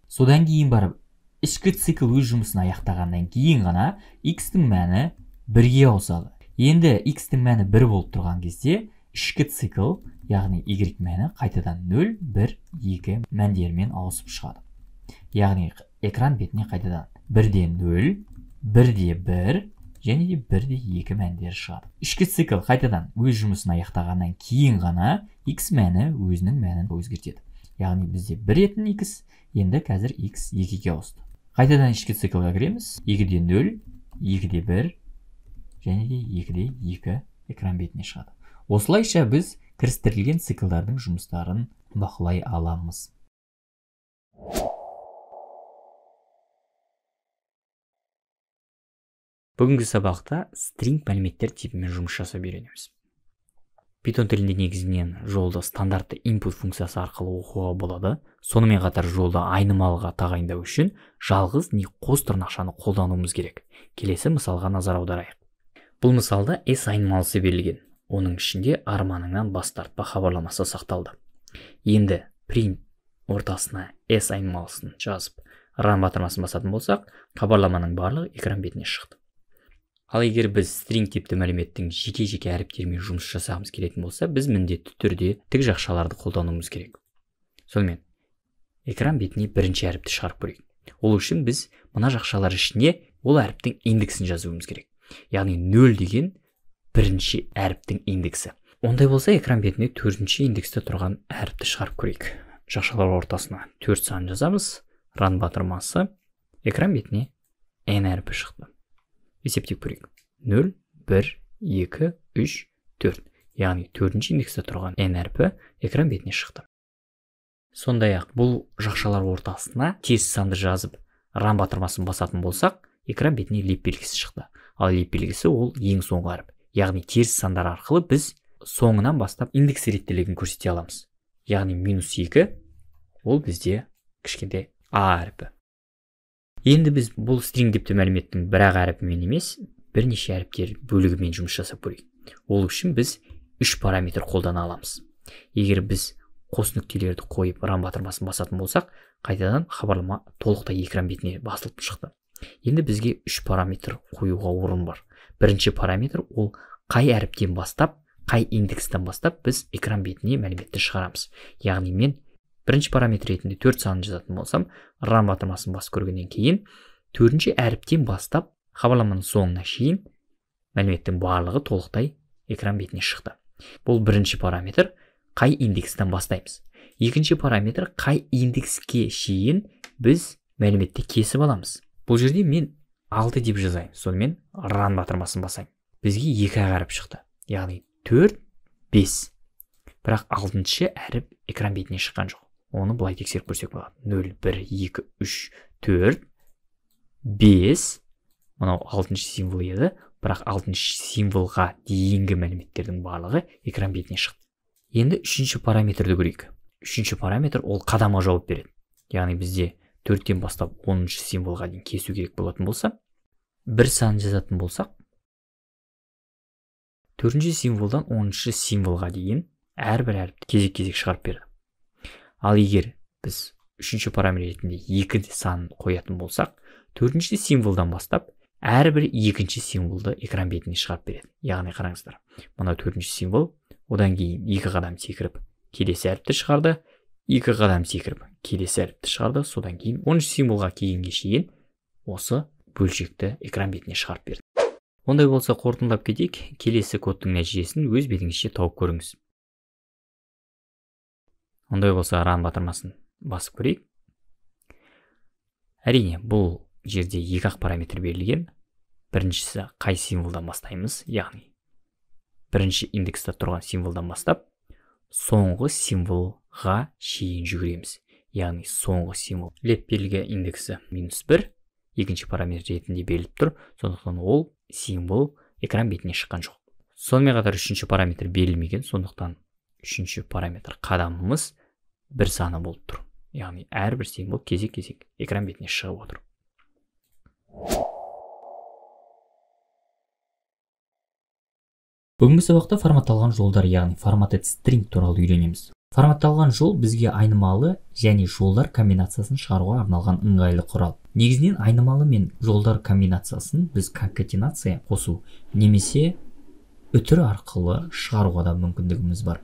Содан кейін барып, ішкі цикл өз жұмысын аяқтағаннан кейін ғана x-тің мәні 1-ге ауысады. Енді x-тің мәні 1 болып тұрған кезде, ішкі цикл, яғни y мәні қайтадан 0, 1, 2 мәндерімен ауысып шығады. Яғни экран бетіне қайтадан 1-ден 0, 1-де 1 және де 1-де 2 мәндері шығады. Ішкі цикл қайтадан өз жұмысын аяқтағаннан кейін ғана x мәні өзінің мәнін өзгертеді. Яғни бізде 1 етін x, енді қазір x 2-ге ауысты. Қайтадан ішкі циклға кіреміз. 2-де 0, 2-де 1 және де 2-де 2 экран бетіне шығады. Осылайша біз кірістірілген циклдардың жұмыстарын бақылай аламыз. Бүгінгі сабақта string мәліметтер типімен жұмыс жасап үйренеміз. Python тілінде негізінен жолды стандартты input функциясы арқылы оқуға болады. Сонымен қатар жолды айнымалыға тағайындау үшін жалғыз не қос тырнақшаны қолдануымыз керек. Келесі мысалға назар аударайық. Бұл мысалда s айнымалысы берілген. Оның ішінде арманыңнан бас тартпа хабарламасы сақталды. Енді print ортасына s айнымалысын жазып, run батырмасын басатын болсақ, хабарламаның барлығы экран бетіне шықты. Ал егер біз string типті мәліметтің жеке-жеке әріптермен жұмыс жасағымыз келетін болса, біз міндетті түрде тік жақшаларды қолдануымыз керек. Сонымен, экран бетіне бірінші әріпті шығарып көрейік. Ол үшін біз мына жақшалар ішіне ол әріптің индексін жазуымыз керек. Яғни 0 деген бірінші әріптің индексі. Ондай болса, экран бетіне 4-ші индексте тұрған әріпті шығарып көрейік. Жақшалар ортасына 4 сан жазамыз, run батырмасы, экран бетіне n әріпі шықты. Есептеп көрейік. 0, 1, 2, 3, 4. Яғни 4-ші индексте тұрған n әрпі экран бетіне шықты. Сондай-ақ бұл жақшалар ортасына тез санды жазып, run батырмасын басатын болсақ, экран бетіне леп белгісі шықты. Ал леп белгісі ол ең соңғы әріп. Яғни теріс сандар арқылы біз соңынан бастап индекс реттілігін көрсете аламыз. Яғни -2 ол бізде кішкентай a әріпі. Енді біз бұл string типті мәліметтің бір-ақ әріпімен емес, бірнеше әріптер бөлігімен жұмыс жасап көрейік. Ол үшін біз 3 параметр қолдана аламыз. Егер біз қос нүктелерді қойып run батырмасын басатын болсақ, қайтадан хабарлама толықтай экран бетіне басылып шықты. Енді бізге 3 параметр қоюға орын бар. Бірінші параметр ол қай әріптен бастап, қай индекстен бастап біз экран бетіне мәліметті шығарамыз. Яғни мен бірінші параметр ретінде 4 санын жазатын болсам, run батырмасын басып көргеннен кейін 4-ші әріптен бастап хабарламаның соңына шейін мәліметтің барлығы толықтай экран бетіне шықты. Бұл бірінші параметр, қай индекстен бастаймыз. Екінші параметр, қай индекске шейін біз мәліметті кесіп аламыз. Бұл жерде мен 6 деп жазайын, сонымен run батырмасын басайын. Бізге 2 әріп шықты. Яғни 4, 5. Бірақ 6-шы әріп экран бетіне шыққан жоқ. Оны былай тексеріп көрсек болады. 0, 1, 2, 3, 4, 5. Мынау 6-шы символ еді, бірақ 6-шы символға дейінгі мәліметтердің барлығы экран бетіне шықты. Енді 3-ші параметрді көрейік. 3-ші параметр ол қадамға жауап береді. Яғни бізде 4-тен бастап 10-шы символға дейін кесу керек болатын болса, бір сан жазатын болсақ, 4-ші символдан 10-шы символға дейін әрбір әріпті кезек-кезек шығарып берді. Ал егер біз 3-ші параметр ретінде 2 санын қоятын болсақ, 4-ші символдан бастап әрбір 2-ші символды экран бетіне шығарып береді. Яғни қараңыздар, мына 4-ші символ, одан кейін 2 қадам секіріп келесі әріпті шығарды, 2 қадам секіріп келесі әріпті шығарды, содан кейін 10-шы символға келгенге шейін осы бөлшекті экран бетіне шығарып берді. Ондай болса қорытындылап кетейік, келесі кодтың нәтижесін өз бетіңізше тауып көріңіз. Ондай болса run батырмасын басып көрейік. Әрине, бұл жерде 2 параметр берілген. Біріншісі қай символдан бастаймыз, яғни бірінші индексте тұрған символдан бастап соңғы символға шейін жүгіреміз. Яғни соңғы символ леп берілген индексі -1, екінші параметр ретінде беріліп тұр, сондықтан ол символ экран бетіне шыққан жоқ. Сонымен қатар 3-ші параметр берілмеген, сондықтан 3-ші параметр қадамымыз 1 саны болып тұр. Яғни әрбір символ кезек-кезек экран бетіне шығып отыр. Бүгінгі сабақта форматталған жолдар, яғни formatted string туралы үйренеміз. Форматталған жол бізге айнымалы және жолдар комбинациясын шығаруға арналған ыңғайлы құрал. Негізінен айнымалы мен жолдар комбинациясын біз конкатенация қосу немесе үтір арқылы шығаруға да мүмкіндігіміз бар.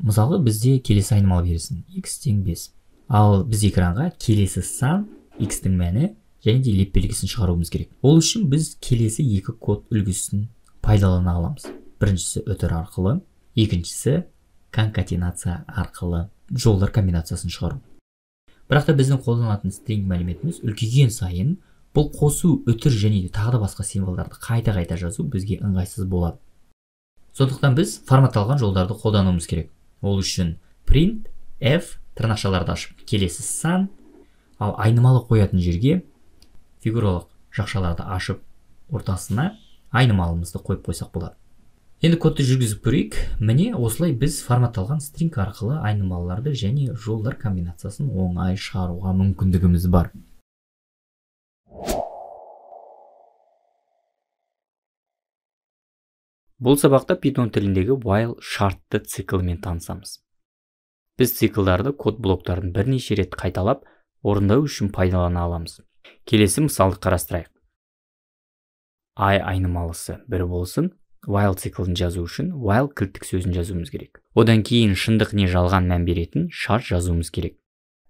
Мысалы, бізде келесі айнымалы берілсін, x тең 5. Ал біз экранға келесі сан, x-тің мәні және де леп белгісін шығаруымыз керек. Ол үшін біз келесі 2 код үлгісін пайдалана аламыз. Біріншісі үтір арқылы, екіншісі конкатенация арқылы жолдар комбинациясын шығару. Бірақ та біздің қолданатын string мәліметіміз үлкейген сайын бұл қосу, үтір және де тағы да басқа символдарды қайта-қайта жазу бізге ыңғайсыз болады. Сондықтан біз форматталған жолдарды қолдануымыз керек. Ол үшін print f тырнақшаларды ашып келесі сан, ал айнымалы қоятын жерге фигуралық жақшаларды ашып ортасына айнымалымызды қойып қойсақ болады. Енді кодты жүргізіп көрейік. Міне осылай біз форматталған string арқылы айнымалыларды және жолдар комбинациясын оңай шығаруға мүмкіндігіміз бар. Бұл сабақта Python тіліндегі while шартты циклмен танысамыз. Біз циклдарды код блоктарын бірнеше рет қайталап, орындау үшін пайдалана аламыз. Келесі мысалды қарастырайық. айнымалысы 1 болсын, while циклін жазу үшін while кілттік сөзін жазуымыз керек. Одан кейін шындық не жалған мән беретін шарт жазуымыз керек.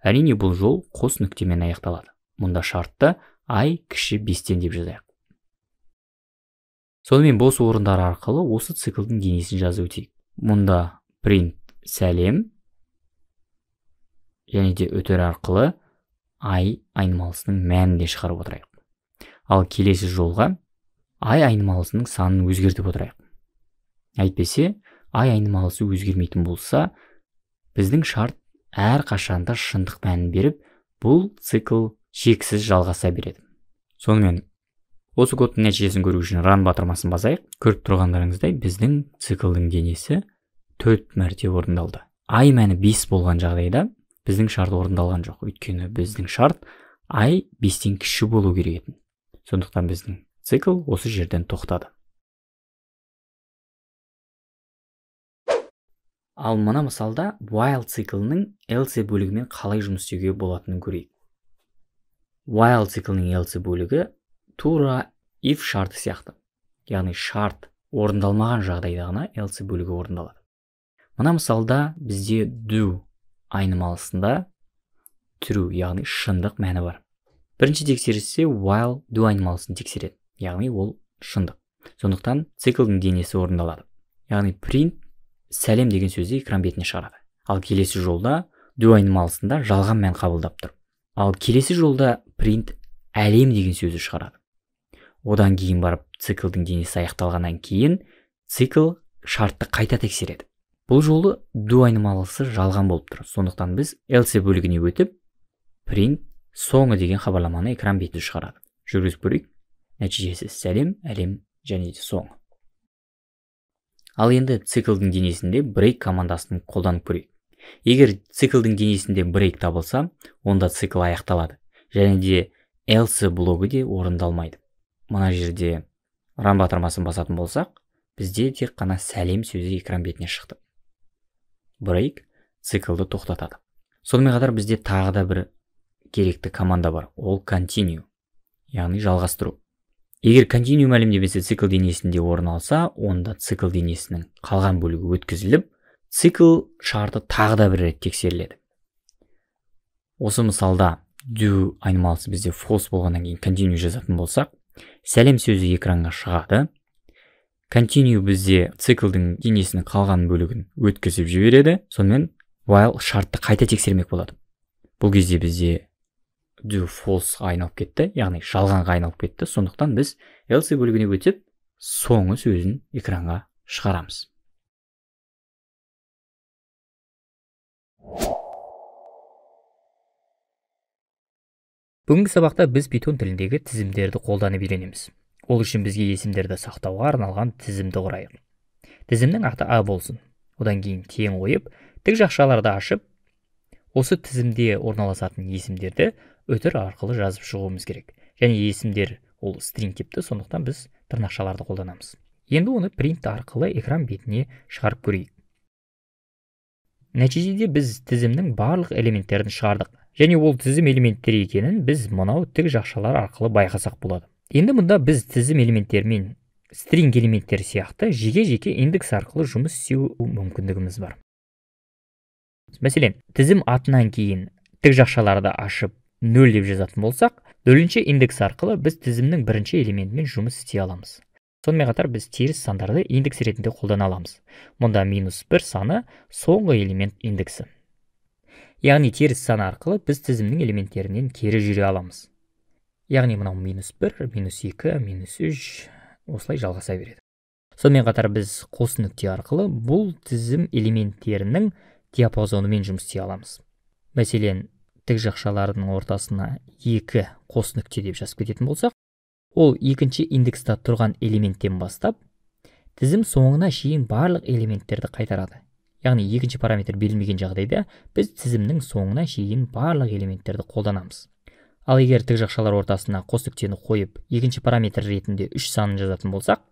Әрине бұл жол қос нүктемен аяқталады. Мұнда шартты кіші 5-тен деп жазайық. Сонымен бос орындар арқылы осы циклдің денесін жазу тек. Мұнда print сәлем және де үтір арқылы айнымалысының мәнін де шығарып отырайық. Ал келесі жолға айнымалысының санын өзгертіп отырайық. Әйтпесе, айнымалысы өзгермейтін болса, біздің шарт әр қашанда шындық мәнін беріп, бұл цикл шексіз жалғаса береді. Сонымен, осы кодтың нәтижесін көру үшін run батырмасын басайық. Көріп тұрғандарыңыздай, біздің циклдің денесі 4 мәрте орындалды. Мәні 5 болған жағдайда біздің шарт орындалған жоқ. Өйткені біздің шарт 5-тен кіші болу керек еді. Сондықтан біздің цикл осы жерден тоқтады. Ал мына мысалда while циклінің else бөлігімен қалай жұмыс істеуге болатынын көрейік. While циклінің else бөлігі тура if шарты сияқты. Яғни шарт орындалмаған жағдайда ғана else бөлігі орындалады. Мына мысалда бізде do айнымалысында true, яғни шындық мәні бар. Бірінші тексерісте while do айнымалысын тексереді, яғни ол шындық. Сондықтан циклдың денесі орындалады. Яғни print сәлем деген сөзді экран бетіне шығарады. Ал келесі жолда do айнымалысында жалған мән қабылдап тұр. Ал келесі жолда print әлем деген сөзді шығарады. Одан кейін барып циклдың денесі аяқталғаннан кейін цикл шартты қайта тексереді. Бұл жолы do айнымалысы жалған болып тұр. Сондықтан біз else бөлігіне өтіп print соңы деген хабарламаны экран бетіне шығарады. Жүргізіп көрейік. Нәтижесі сәлем, әлем және де соңы. Ал енді циклдың денесінде break командасын қолданып көрейік. Егер циклдың денесінде break табылса, онда цикл аяқталады. Және де else блогы де орындалмайды. Мына жерде run батырмасын басатын болсақ, бізде тек қана сәлем сөзі экран бетіне шықты. Break циклды тоқтатады. Сонымен қатар бізде тағы да бір керекті команда бар. Ол continue, яғни жалғастыру. Егер continue мәлімдемесі цикл денесінде орын алса, онда цикл денесінің қалған бөлігі өткізіліп, цикл шарты тағы да бір рет тексеріледі. Осы мысалда do айнымалысы бізде false болғаннан кейін continue жазатын болсақ, сәлем сөзі экранға шығады. Continue бізде циклдың денесінің қалған бөлігін өткізіп жібереді. Сонымен while шартты қайта тексермек болады. Бұл кезде бізде do false айналып кетті, яғни жалғанға айналып кетті. Сондықтан біз else бөлігіне өтіп, соңы сөзін экранға шығарамыз. Бүгінгі сабақта біз Python тіліндегі тізімдерді қолданып үйренеміз. Ол үшін бізге есімдерді сақтауға арналған тізімді құрайық. Тізімнің аты A болсын. Одан кейін тең қойып, тік жақшаларды ашып, осы тізімде орналасатын есімдерді өтір арқылы жазып шығуымыз керек. Және есімдер ол string типті, сондықтан біз тырнақшаларды қолданамыз. Енді оны print арқылы экран бетіне шығарып көрейік. Нәтижеде біз тізімнің барлық элементтерін шығардық. Және ол тізім элементтері екенін біз мынау тік жақшалар арқылы байқасақ болады. Енді мұнда біз тізім элементтерімен string элементтері сияқты жеке-жеке индекс арқылы жұмыс істеу мүмкіндігіміз бар. Мәселен, тізім атынан кейін тік жақшаларды ашып 0 деп жазатын болсақ, 0-ші индекс арқылы біз тізімнің бірінші элементімен жұмыс істей аламыз. Сонымен қатар біз теріс сандарды индекс ретінде қолдана аламыз. Мұнда -1 саны соңғы элемент индексі. Яғни теріс сан арқылы біз тізімнің элементтерінен кері жүре аламыз. Яғни мынау -1, -2, -3 осылай жалғаса береді. Сонымен қатар біз қос нүкте арқылы бұл тізім элементтерінің диапазонымен жұмыс істей аламыз. Мәселен, тік жақшалардың ортасына 2 қос нүкте деп жазып кететін болсақ, ол екінші индекста тұрған элементтен бастап, тізім соңына шейін барлық элементтерді қайтарады. Яғни екінші параметр берілмеген жағдайда біз тізімнің соңына шейін барлық элементтерді қолданамыз. Ал егер тік жақшалар ортасына қос нүктені қойып, екінші параметр ретінде 3 санын жазатын болсақ,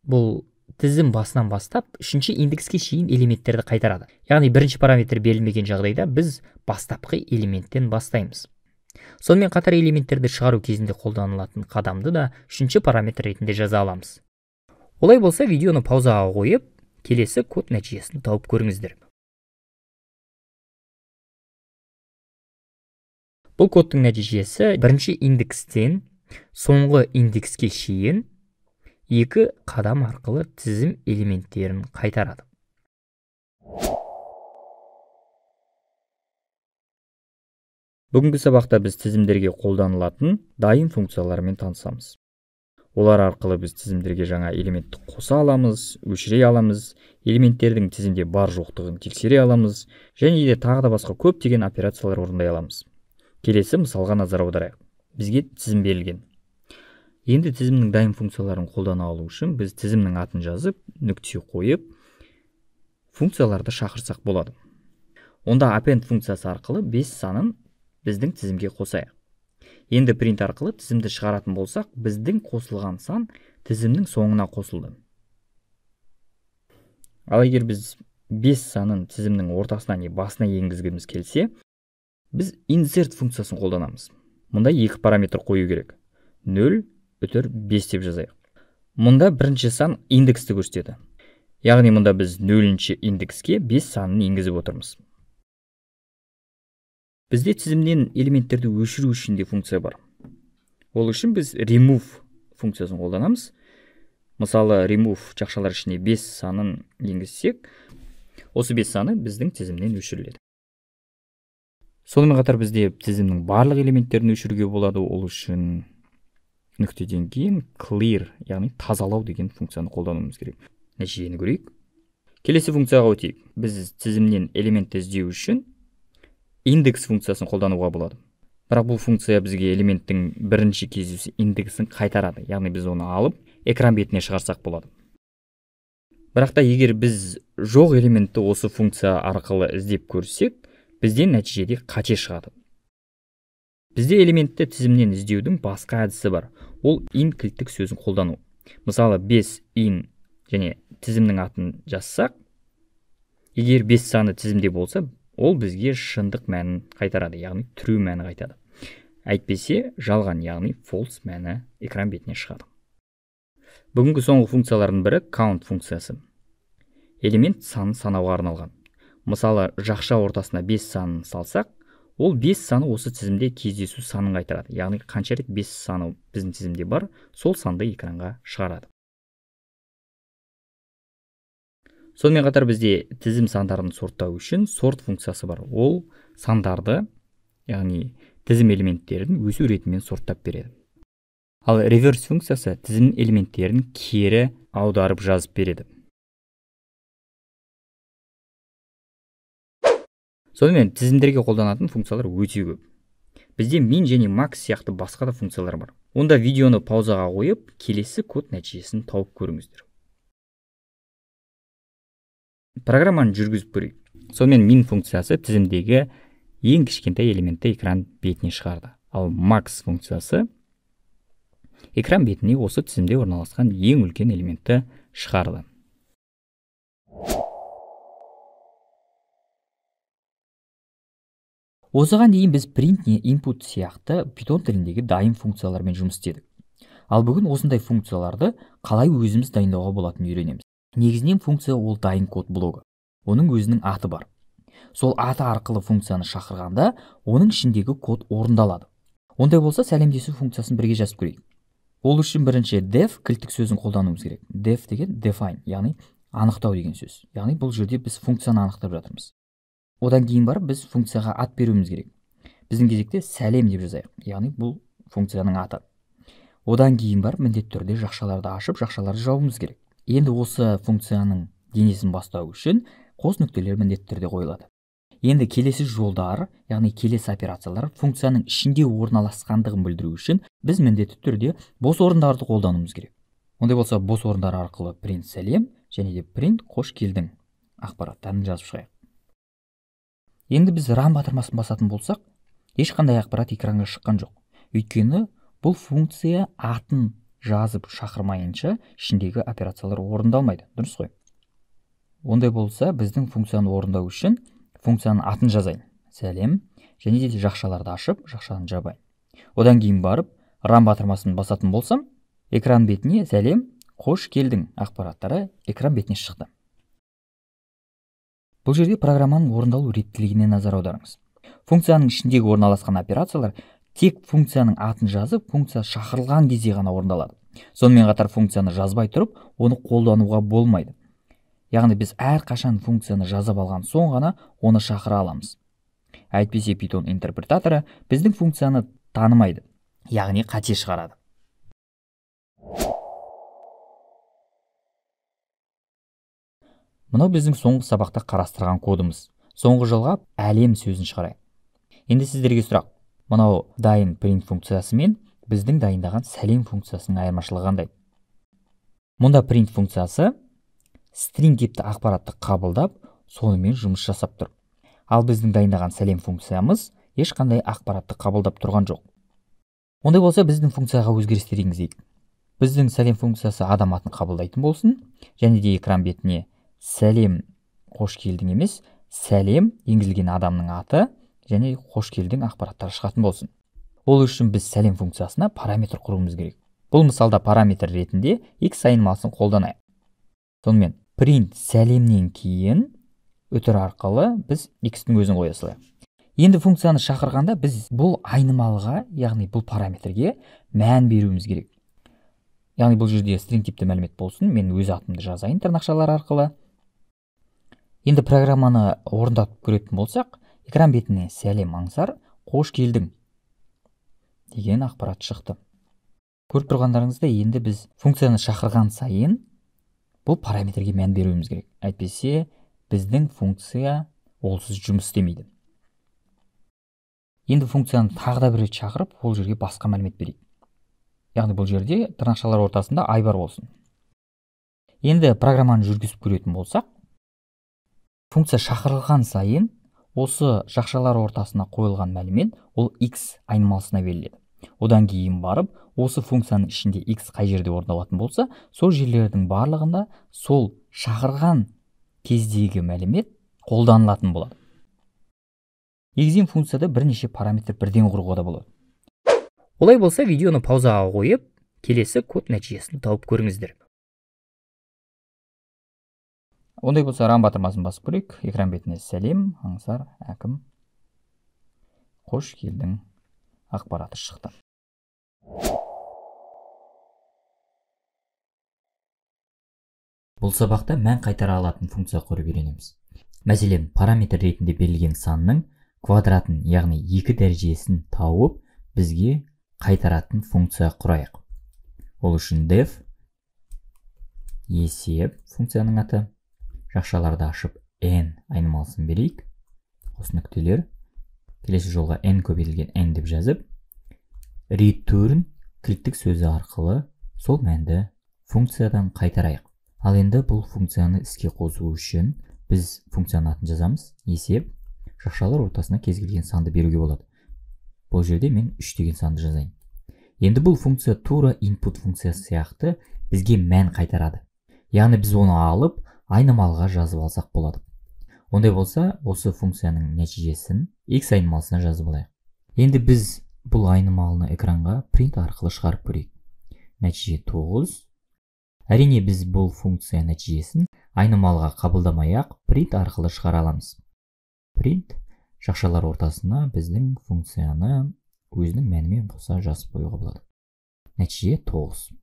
бұл тізім басынан бастап, үшінші индекске шейін элементтерді қайтарады. Яғни бірінші параметр берілмеген жағдайда біз бастапқы элементтен бастаймыз. Сонымен қатар элементтерді шығару кезінде қолданылатын қадамды да үшінші параметр ретінде жаза аламыз. Олай болса, видеоны паузаға қойып, келесі код нәтижесін тауып көріңіздер. Бұл кодтың нәтижесі бірінші индекстен соңғы индекске шейін 2 қадам арқылы тізім элементтерін қайтарады. Бүгінгі сабақта біз тізімдерге қолданылатын дайын функциялармен танысамыз. Олар арқылы біз тізімдерге жаңа элементті қоса аламыз, өшіре аламыз, элементтердің тізімде бар жоқтығын тексере аламыз, және де тағы да басқа көптеген операциялар орындай аламыз. Келесі мысалға назар аударайық. Бізге тізім берілген. Енді тізімнің дайын функцияларын қолдана алу үшін біз тізімнің атын жазып, нүкте қойып, функцияларды шақырсақ болады. Онда append функциясы арқылы 5 санын біздің тізімге қосайық. Енді print арқылы тізімді шығаратын болсақ, біздің қосылған сан тізімнің соңына қосылды. Ал егер біз 5 санын тізімнің ортасына не басына енгізгіміз келсе, біз insert функциясын қолданамыз. Мұнда 2 параметр қою керек. 0, 5 деп жазайық. Мұнда бірінші сан индексті көрсетеді. Яғни мұнда біз 0-ші индекске 5 санын енгізіп отырмыз. Бізде тізімнен элементтерді өшіру үшін де функция бар. Ол үшін біз remove функциясын қолданамыз. Мысалы, remove жақшалар ішіне 5 санын енгізсек, осы 5 саны біздің тізімнен өшіріледі. Сонымен қатар бізде тізімнің барлық элементтерін өшіруге болады. Ол үшін нүктеден кейін clear, яғни тазалау деген функцияны қолдануымыз керек. Нәтижені көрейік. Келесі функцияға өтейік. Біз тізімнен элементті іздеу үшін индекс функциясын қолдануға болады. Бірақ бұл функция бізге элементтің бірінші кездесу индексін қайтарады. Яғни біз оны алып, экран бетіне шығарсақ болады. Бірақ та егер біз жоқ элементті осы функция арқылы іздеп көрсек, бізден нәтижеде қате шығады. Бізде элементті тізімнен іздеудің басқа әдісі бар. Ол in кілттік сөзін қолдану. Мысалы, 5 in және тізімнің атын жазсақ, егер 5 саны тізімде болса, ол бізге шындық мәнін қайтарады, яғни true мәні қайтады. Әйтпесе, жалған, яғни false мәні экран бетіне шығады. Бүгінгі соңғы функциялардың бірі count функциясы. Элемент санын санауға арналған. Мысалы, жақша ортасына 5 санын салсақ, ол 5 саны осы тізімде кездесу санын қайтарады. Яғни қанша рет 5 саны біздің тізімде бар, сол санды экранға шығарады. Сонымен қатар бізде тізім сандарын сорттау үшін sort функциясы бар. Ол сандарды, яғни тізім элементтерін өсу ретімен сорттап береді. Ал reverse функциясы тізім элементтерін кері аударып жазып береді. Сонымен тізімдерге қолданатын функциялар өте көп. Бізде min және max сияқты басқа да функциялар бар. Онда видеоны паузаға қойып, келесі код нәтижесін тауып көріңіздер. Программаны жүргізіп көрейік. Сонымен min функциясы тізімдегі ең кішкентай элементті экран бетіне шығарды. Ал max функциясы экран бетіне осы тізімде орналасқан ең үлкен элементті шығарды. Осыған дейін біз print не input сияқты Python тіліндегі дайын функциялармен жұмыс істедік. Ал бүгін осындай функцияларды қалай өзіміз дайындауға болатынын үйренеміз. Негізінен функция ол дайын код блогы. Оның өзінің аты бар. Сол аты арқылы функцияны шақырғанда, оның ішіндегі код орындалады. Ондай болса, сәлемдесу функциясын бірге жазып көрейік. Ол үшін бірінші def кілттік сөзін қолдануымыз керек. Def деген define, яғни анықтау деген сөз. Яғни бұл жерде біз функцияны анықтап жатырмыз. Одан кейін барып біз функцияға ат беруіміз керек. Біздің кезекте сәлем деп жазайық. Яғни бұл функцияның аты. Одан кейін барып міндетті түрде жақшаларды ашып, жақшаларды жауымыз керек. Енді осы функцияның денесін бастау үшін қос нүктелер міндетті түрде қойылады. Енді келесі жолдар, яғни келесі операциялар функцияның ішінде орналасқандығын білдіру үшін біз міндетті түрде бос орындарды қолдануымыз керек. Ондай болса, бос орындар арқылы print сәлем және де print қош келдің ақпараттарын жазып шығайық. Енді біз run батырмасын басатын болсақ, ешқандай ақпарат экранға шыққан жоқ. Өйткені бұл функция атын жазып шақырмайынша ішіндегі операциялар орындалмайды. Дұрыс қой? Ондай болса, біздің функцияны орындау үшін функцияның атын жазайын. Сәлем, және де жақшаларды ашып, жақшаны жабайын. Одан кейін барып, run батырмасын басатын болсам, экран бетіне сәлем, қош келдің ақпараттары экран бетіне шықты. Бұл жерде программаның орындалу реттілігіне назар аударыңыз. Функцияның ішіндегі орналасқан операциялар тек функцияның атын жазып, функция шақырылған кезде ғана орындалады. Сонымен қатар функцияны жазбай тұрып, оны қолдануға болмайды. Яғни біз әр қашан функцияны жазып алған соң ғана оны шақыра аламыз. Әйтпесе Python интерпретаторы біздің функцияны танымайды, яғни қате шығарады. Мынау біздің соңғы сабақта қарастырған кодымыз. Соңғы жолға әлем сөзін шығарайық. Енді сіздерге сұрақ. Мынау дайын print функциясы мен біздің дайындаған сәлем функциясының айырмашылығы қандай? Мұнда print функциясы string типті ақпаратты қабылдап, сонымен жұмыс жасап тұр. Ал біздің дайындаған сәлем функциямыз ешқандай ақпаратты қабылдап тұрған жоқ. Ондай болса, біздің функцияға өзгерістер енгізейік. Біздің сәлем функциясы адам атын қабылдайтын болсын, және де экран бетіне сәлем қош келдің емес, сәлем енгізілген адамның аты және қош келдің ақпараттары шығатын болсын. Ол үшін біз сәлем функциясына параметр құруымыз керек. Бұл мысалда параметр ретінде x айнымалысын қолданайық. Сонымен print сәлемнен кейін өтір арқылы біз x-тің өзін қоя салайық. Енді функцияны шақырғанда біз бұл айнымалыға, яғни бұл параметрге мән беруіміз керек. Яғни бұл жерде string типті мәлімет болсын, мен өз атымды жазайын тырнақшалар арқылы. Енді программаны орындап көретін болсақ, экран бетіне сәлем аңсар, қош келдің деген ақпарат шықты. Көріп тұрғандарыңызда енді біз функцияны шақырған сайын бұл параметрге мән беруіміз керек. Әйтпесе біздің функция олсыз жұмыс істемейді. Енді функцияны тағы да бір рет шақырып, ол жерге басқа мәлімет берейік. Яғни бұл жерде тырнақшалар ортасында ай бар болсын. Енді программаны жүргізіп көретін болсақ, функция шақырылған сайын осы жақшалар ортасына қойылған мәлімет ол x айнымалысына беріледі. Одан кейін барып, осы функцияның ішінде x қай жерде орындалатын болса, сол жерлердің барлығында сол шақырған кездегі мәлімет қолданылатын болады. Негізінен функцияда бірнеше параметр бірден құруға да болады. Олай болса, видеоны паузаға қойып, келесі код нәтижесін тауып көріңіздер. Ондай болса, ран батырмасын басып көрейік. Экран бетіне сәлем, аңсар, әкім, қош келдің ақпараты шықты. Бұл сабақта мән қайтара алатын функция құрып үйренеміз. Мәселен, параметр ретінде берілген санның квадратын, яғни 2 дәрежесін тауып, бізге қайтаратын функция құрайық. Ол үшін def есеп функцияның аты. Жақшаларды ашып n айнымалысын берейік. Осы нүктелер. Келесі жолға n көбейтілген n деп жазып, return кілттік сөзі арқылы сол мәнді функциядан қайтарайық. Ал енді бұл функцияны іске қосу үшін біз функцияның атын жазамыз. Есеп жақшалар ортасына кез келген санды беруге болады. Бұл жерде мен 3 деген санды жазайын. Енді бұл функция тура input функциясы сияқты бізге мән қайтарады. Яғни біз оны алып, айнымалыға жазып алсақ болады. Ондай болса, осы функцияның нәтижесін x айнымалысына жазып алайық. Енді біз бұл айнымалыны экранға print арқылы шығарып көрейік. Нәтиже 9. Әрине біз бұл функция нәтижесін айнымалыға қабылдамай-ақ print арқылы шығара аламыз. Print жақшалар ортасына біздің функцияны өзінің мәнімен қоса жазып қоюға болады. Нәтиже 9.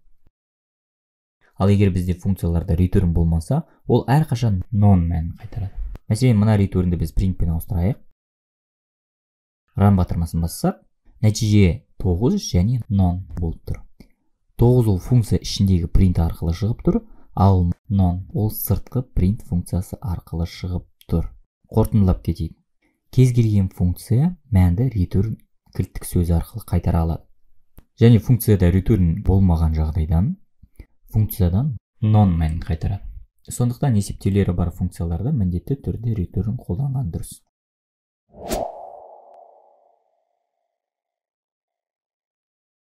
Ал егер бізде функцияларда return болмаса, ол әрқашан non мәнін қайтарады. Мәселен, мына returnді біз printпен ауыстырайық. Ран батырмасын бассақ, нәтиже 9 және non болып тұр. 9 ол функция ішіндегі print арқылы шығып тұр, ал non ол сыртқы print функциясы арқылы шығып тұр. Қорытындылап кетейік. Кез келген функция мәнді return кілттік сөзі арқылы қайтара алады. Және функцияда return болмаған жағдайдан функциядан non мәнін қайтарады. Сондықтан есептеулері бар функцияларда міндетті түрде return қолданған дұрыс.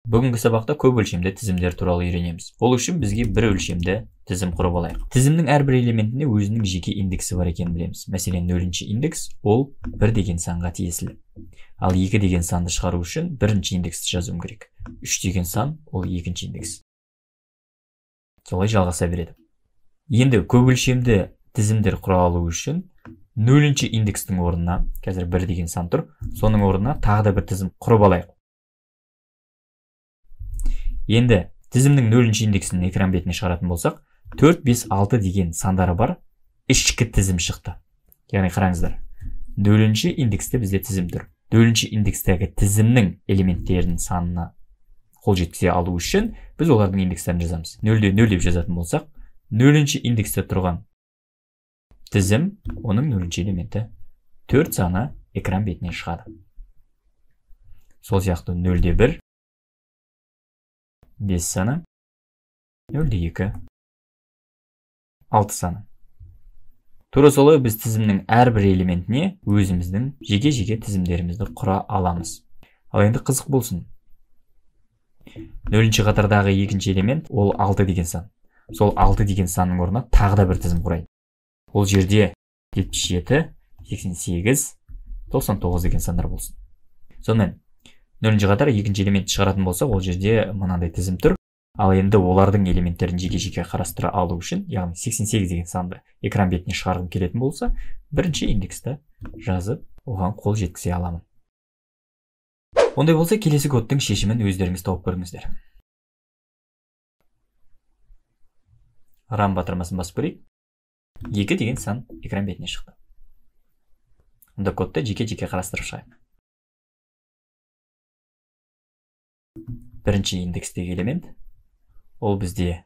Бүгінгі сабақта көп өлшемді тізімдер туралы үйренеміз. Ол үшін бізге бір өлшемді тізім құрып алайық. Тізімнің әрбір элементіне өзінің жеке индексі бар екенін білеміз. Мәселен, 0-ші индекс ол 1 деген санға тиесілі. Ал 2 деген санды шығару үшін 1-ші индексті жазуым керек. 3 деген сан ол 2-ші индекс. Солай жалғаса береді. Енді көп өлшемді тізімдер құра алу үшін 0-ші индекстің орнына, қазір 1 деген сан тұр, соның орнына тағы да бір тізім құрып алайық. Енді тізімнің 0-ші индексін экран бетіне шығаратын болсақ, 4, 5, 6 деген сандары бар ішкі тізім шықты. Яғни қараңыздар, 0-ші индексте бізде тізім тұр. 0-ші индекстегі тізімнің элементтерінің санына қол жеткізе алу үшін біз олардың индекстерін жазамыз. 0-де 0 деп жазатын болсақ, 0-ші индексте тұрған тізім, оның 0-ші элементі 4 саны экран бетіне шығады. Сол сияқты 0-де 1, 5 саны, 0-де 2, 6 саны. Тура солай біз тізімнің әрбір элементіне өзіміздің жеке-жеке тізімдерімізді құра аламыз. Ал енді қызық болсын. 0-ші қатардағы екінші элемент ол 6 деген сан. Сол 6 деген санның орнына тағы да бір тізім құрайын. Ол жерде 77, 88, 99 деген сандар болсын. Сонымен 0-ші қатар екінші элементті шығаратын болса, ол жерде мынандай тізім тұр. Ал енді олардың элементтерін жеке-жеке қарастыра алу үшін, яғни 88 деген санды экран бетіне шығарғым келетін болса, 1-ші индексті жазып, оған қол жеткізе аламын. Ондай болса, келесі кодтың шешімін өздеріңіз тауып көріңіздер. Ран батырмасын басып көрейік. 2 деген сан экран бетіне шықты. Онда кодты жеке-жеке қарастырып шығайық. Бірінші индекстегі элемент, ол бізде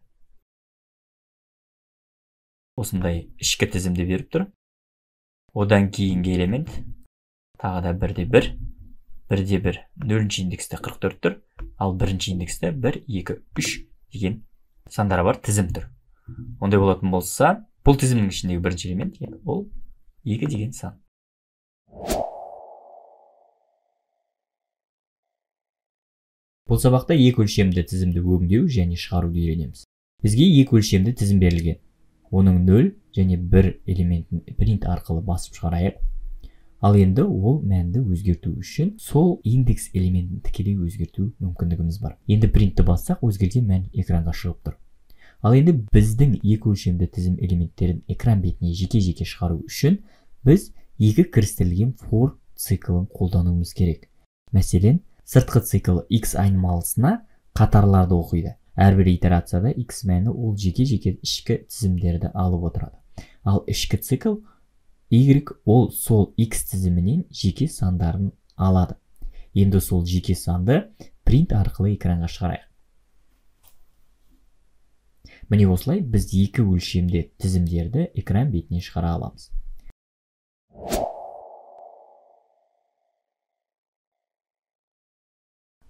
осындай ішкі тізімді беріп тұр. Одан кейінгі элемент тағы да 1-де-1, 1-де-1, 4-ші индексте 44 тұр, ал 1-ші индексте 1, 2, 3 деген сандары бар тізім тұр. Ондай болатын болса, бұл тізімнің ішіндегі бірінші элемент, ол 2 деген сан. Бұл сабақта екі өлшемді тізімді өңдеу және шығаруды үйренеміз. Бізге екі өлшемді тізім берілген. Оның 0 және 1 элементін принт арқылы басып шығарайық. Ал енді ол мәнді өзгерту үшін сол индекс элементін тікелей өзгерту мүмкіндігіміз бар. Енді принтті бассақ, өзгерген мән экранға шығып тұр. Ал енді біздің екі өлшемді тізім элементтерін экран бетіне жеке-жеке шығару үшін біз екі кірістірілген for циклын қолдануымыз керек. Мәселен, сыртқы цикл x айнымалысына қатарларды оқиды. Әрбір итерацияда x мәні ол жеке-жеке ішкі тізімдерді алып отырады. Ал ішкі цикл y ол сол x тізімінен жеке сандарын алады. Енді сол жеке санды принт арқылы экранға шығарайық. Міне осылай біз екі өлшемді тізімдерді экран бетіне шығара аламыз.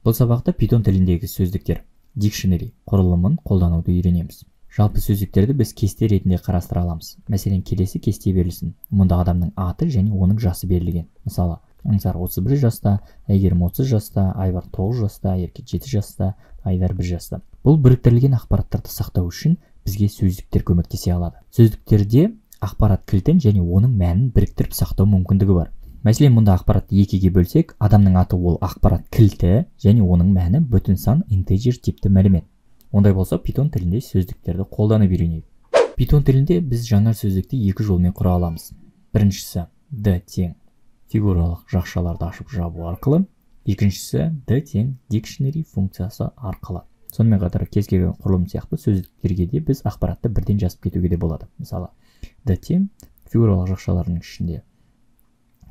Бұл сабақта Python тіліндегі сөздіктер dictionary құрылымын қолдануды үйренеміз. Жалпы сөздіктерді біз кесте ретінде қарастыра аламыз. Мәселен, келесі кесте берілсін. Мұнда адамның аты және оның жасы берілген. Мысалы, Аңсар 31 жаста, Әйгерім 30 жаста, Айбар 9 жаста, Еркет 7 жаста, Айдар 1 жаста. Бұл біріктірілген ақпараттарды сақтау үшін бізге сөздіктер көмектесе алады. Сөздіктерде ақпарат кілтін және оның мәнін біріктіріп сақтау мүмкіндігі бар. Мәселен, мұнда ақпаратты екіге бөлсек, адамның аты ол ақпарат кілті және оның мәні бүтін сан integer типті мәлімет. Ондай болса, Python тілінде сөздіктерді қолданып үйренейік. Python тілінде біз жаңа сөздікті екі жолмен құра аламыз. Біріншісі d тең фигуралық жақшаларды ашып жабу арқылы, екіншісі d тең dictionary функциясы арқылы. Сонымен қатар кез келген құрылым сияқты сөздіктерге де біз ақпаратты бірден жазып кетуге де болады. Мысалы, d тең фигуралық жақшалардың ішінде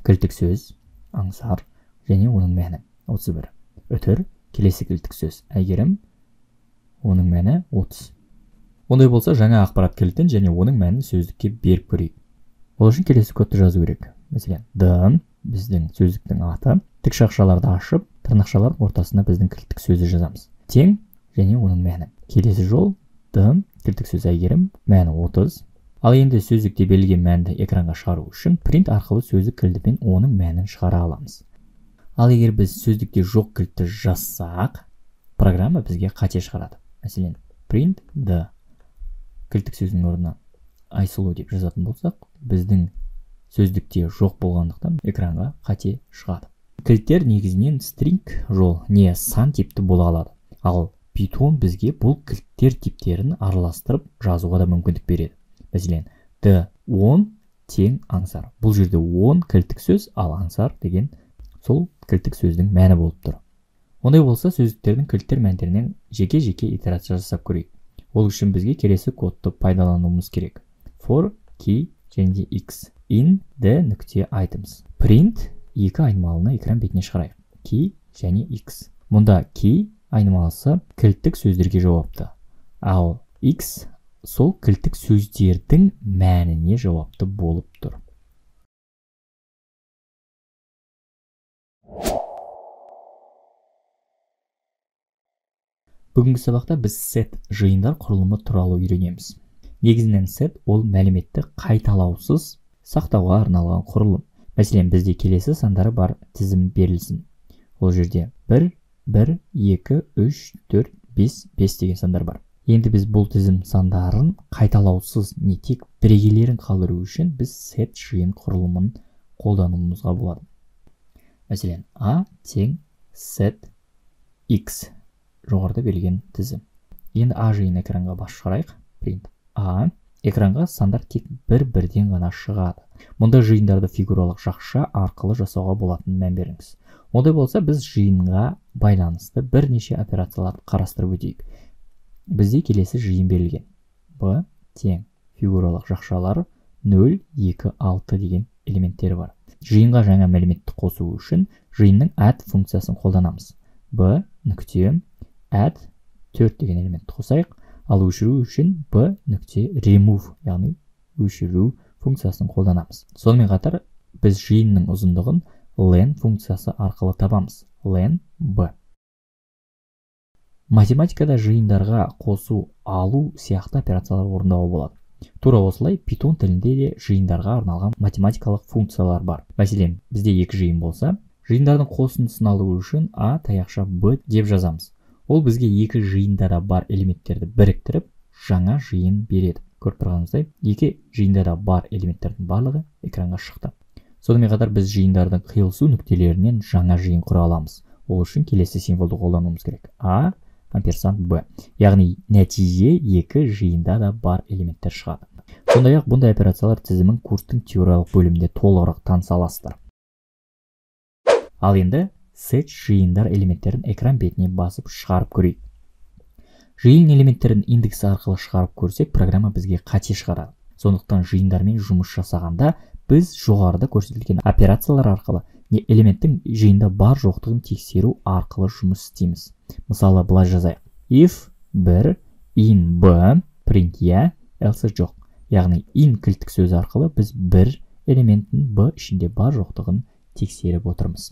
кілттік сөз, Аңсар және оның мәні 31. Үтір, келесі кілттік сөз, Әйгерім, оның мәні 30. Ондай болса, жаңа ақпарат кілтін және оның мәнін сөздікке беріп көрейік. Ол үшін келесі кодты жазу керек. Мәселен, d біздің сөздіктің аты, тік шақшаларды ашып, тырнақшалардың ортасына біздің кілттік сөзді жазамыз. Тең және оның мәні. Келесі жол d кілттік сөз Әйгерім, мәні 30. Ал енді сөздікте берілген мәнді экранға шығару үшін принт арқылы сөздік кілті мен оның мәнін шығара аламыз. Ал егер біз сөздікте жоқ кілтті жазсақ, программа бізге қате шығарады. Мәселен, print d кілттік сөздің орнына Айсұлу деп жазатын болсақ, біздің сөздікте жоқ болғандықтан экранға қате шығады. Кілттер негізінен string жол не сан типті бола алады. Ал Python бізге бұл кілттер типтерін араластырып жазуға да мүмкіндік береді. Мәселен, d10 тең Аңсар. Бұл жерде 10 кілттік сөз, ал Аңсар деген сол кілттік сөздің мәні болып тұр. Ондай болса, сөздіктердің кілттер мәндерінен жеке-жеке итерация жасап көрейік. Ол үшін бізге келесі кодты пайдалануымыз керек. For key және x in d.items. Print екі айнымалыны экран бетіне шығарайық. Key және x. Мұнда key айнымалысы кілттік сөздерге жауапты, ал x сол кілттік сөздердің мәніне жауапты болып тұр. Бүгінгі сабақта біз set жиындар құрылымы туралы үйренеміз. Негізінен set ол мәліметті қайталаусыз сақтауға арналған құрылым. Мәселен, бізде келесі сандары бар тізім берілсін. Ол жерде 1, 1, 2, 3, 4, 5, 5 деген сандар бар. Енді біз бұл тізім сандарын қайталаусыз не тек бірегейлерін қалдыру үшін біз set жиын құрылымын қолдануымызға болады. Мәселен, a тең set x жоғарыда берілген тізім. Енді a жиын экранға бас шығарайық. Print a экранға сандар тек бірден ғана шығады. Мұнда жиындарды фигуралық жақша арқылы жасауға болатынын мән беріңіз. Ондай болса, біз жиынға байланысты бірнеше операцияларды қарастырып өтейік. Бізде келесі жиын берілген. Б тең фигуралық жақшалары 0, 2, 6 деген элементтері бар. Жиынға жаңа мәліметті қосу үшін жиынның add функциясын қолданамыз. B нүкте add 4 деген элементті қосайық, ал өшіру үшін B нүкте remove, яғни өшіру функциясын қолданамыз. Сонымен қатар біз жиынның ұзындығын len функциясы арқылы табамыз. len b. Математикада жиындарға қосу, алу сияқты операциялар орындауға болады. Тура осылай Python тілінде де жиындарға арналған математикалық функциялар бар. Мәселен, бізде екі жиын болса, жиындардың қосындысын алу үшін a таяқша b деп жазамыз. Ол бізге екі жиында да бар элементтерді біріктіріп, жаңа жиын береді. Көріп тұрғанымыздай, екі жиында да бар элементтердің барлығы экранға шықты. Сонымен қатар біз жиындардың қиылысу нүктелерінен жаңа жиын құра аламыз. Ол үшін келесі символды қолдануымыз керек. a амперсанд b. Яғни нәтиже екі жиында да бар элементтер шығады. Сондай-ақ бұндай операциялар тізімін курстың теориялық бөлімінде толығырақ таныса аласыздар. Ал енді set жиындар элементтерін экран бетіне басып шығарып көрейік. Жиын элементтерін индексі арқылы шығарып көрсек, программа бізге қате шығарады. Сондықтан жиындармен жұмыс жасағанда біз жоғарыда көрсетілген операциялар арқылы элементтің жиында бар жоқтығын тексеру арқылы жұмыс істейміз. Мысалы, былай жазайық. If 1 in b print я, else жоқ. Яғни in кілттік сөзі арқылы біз бір элементтің b ішінде бар жоқтығын тексеріп отырмыз.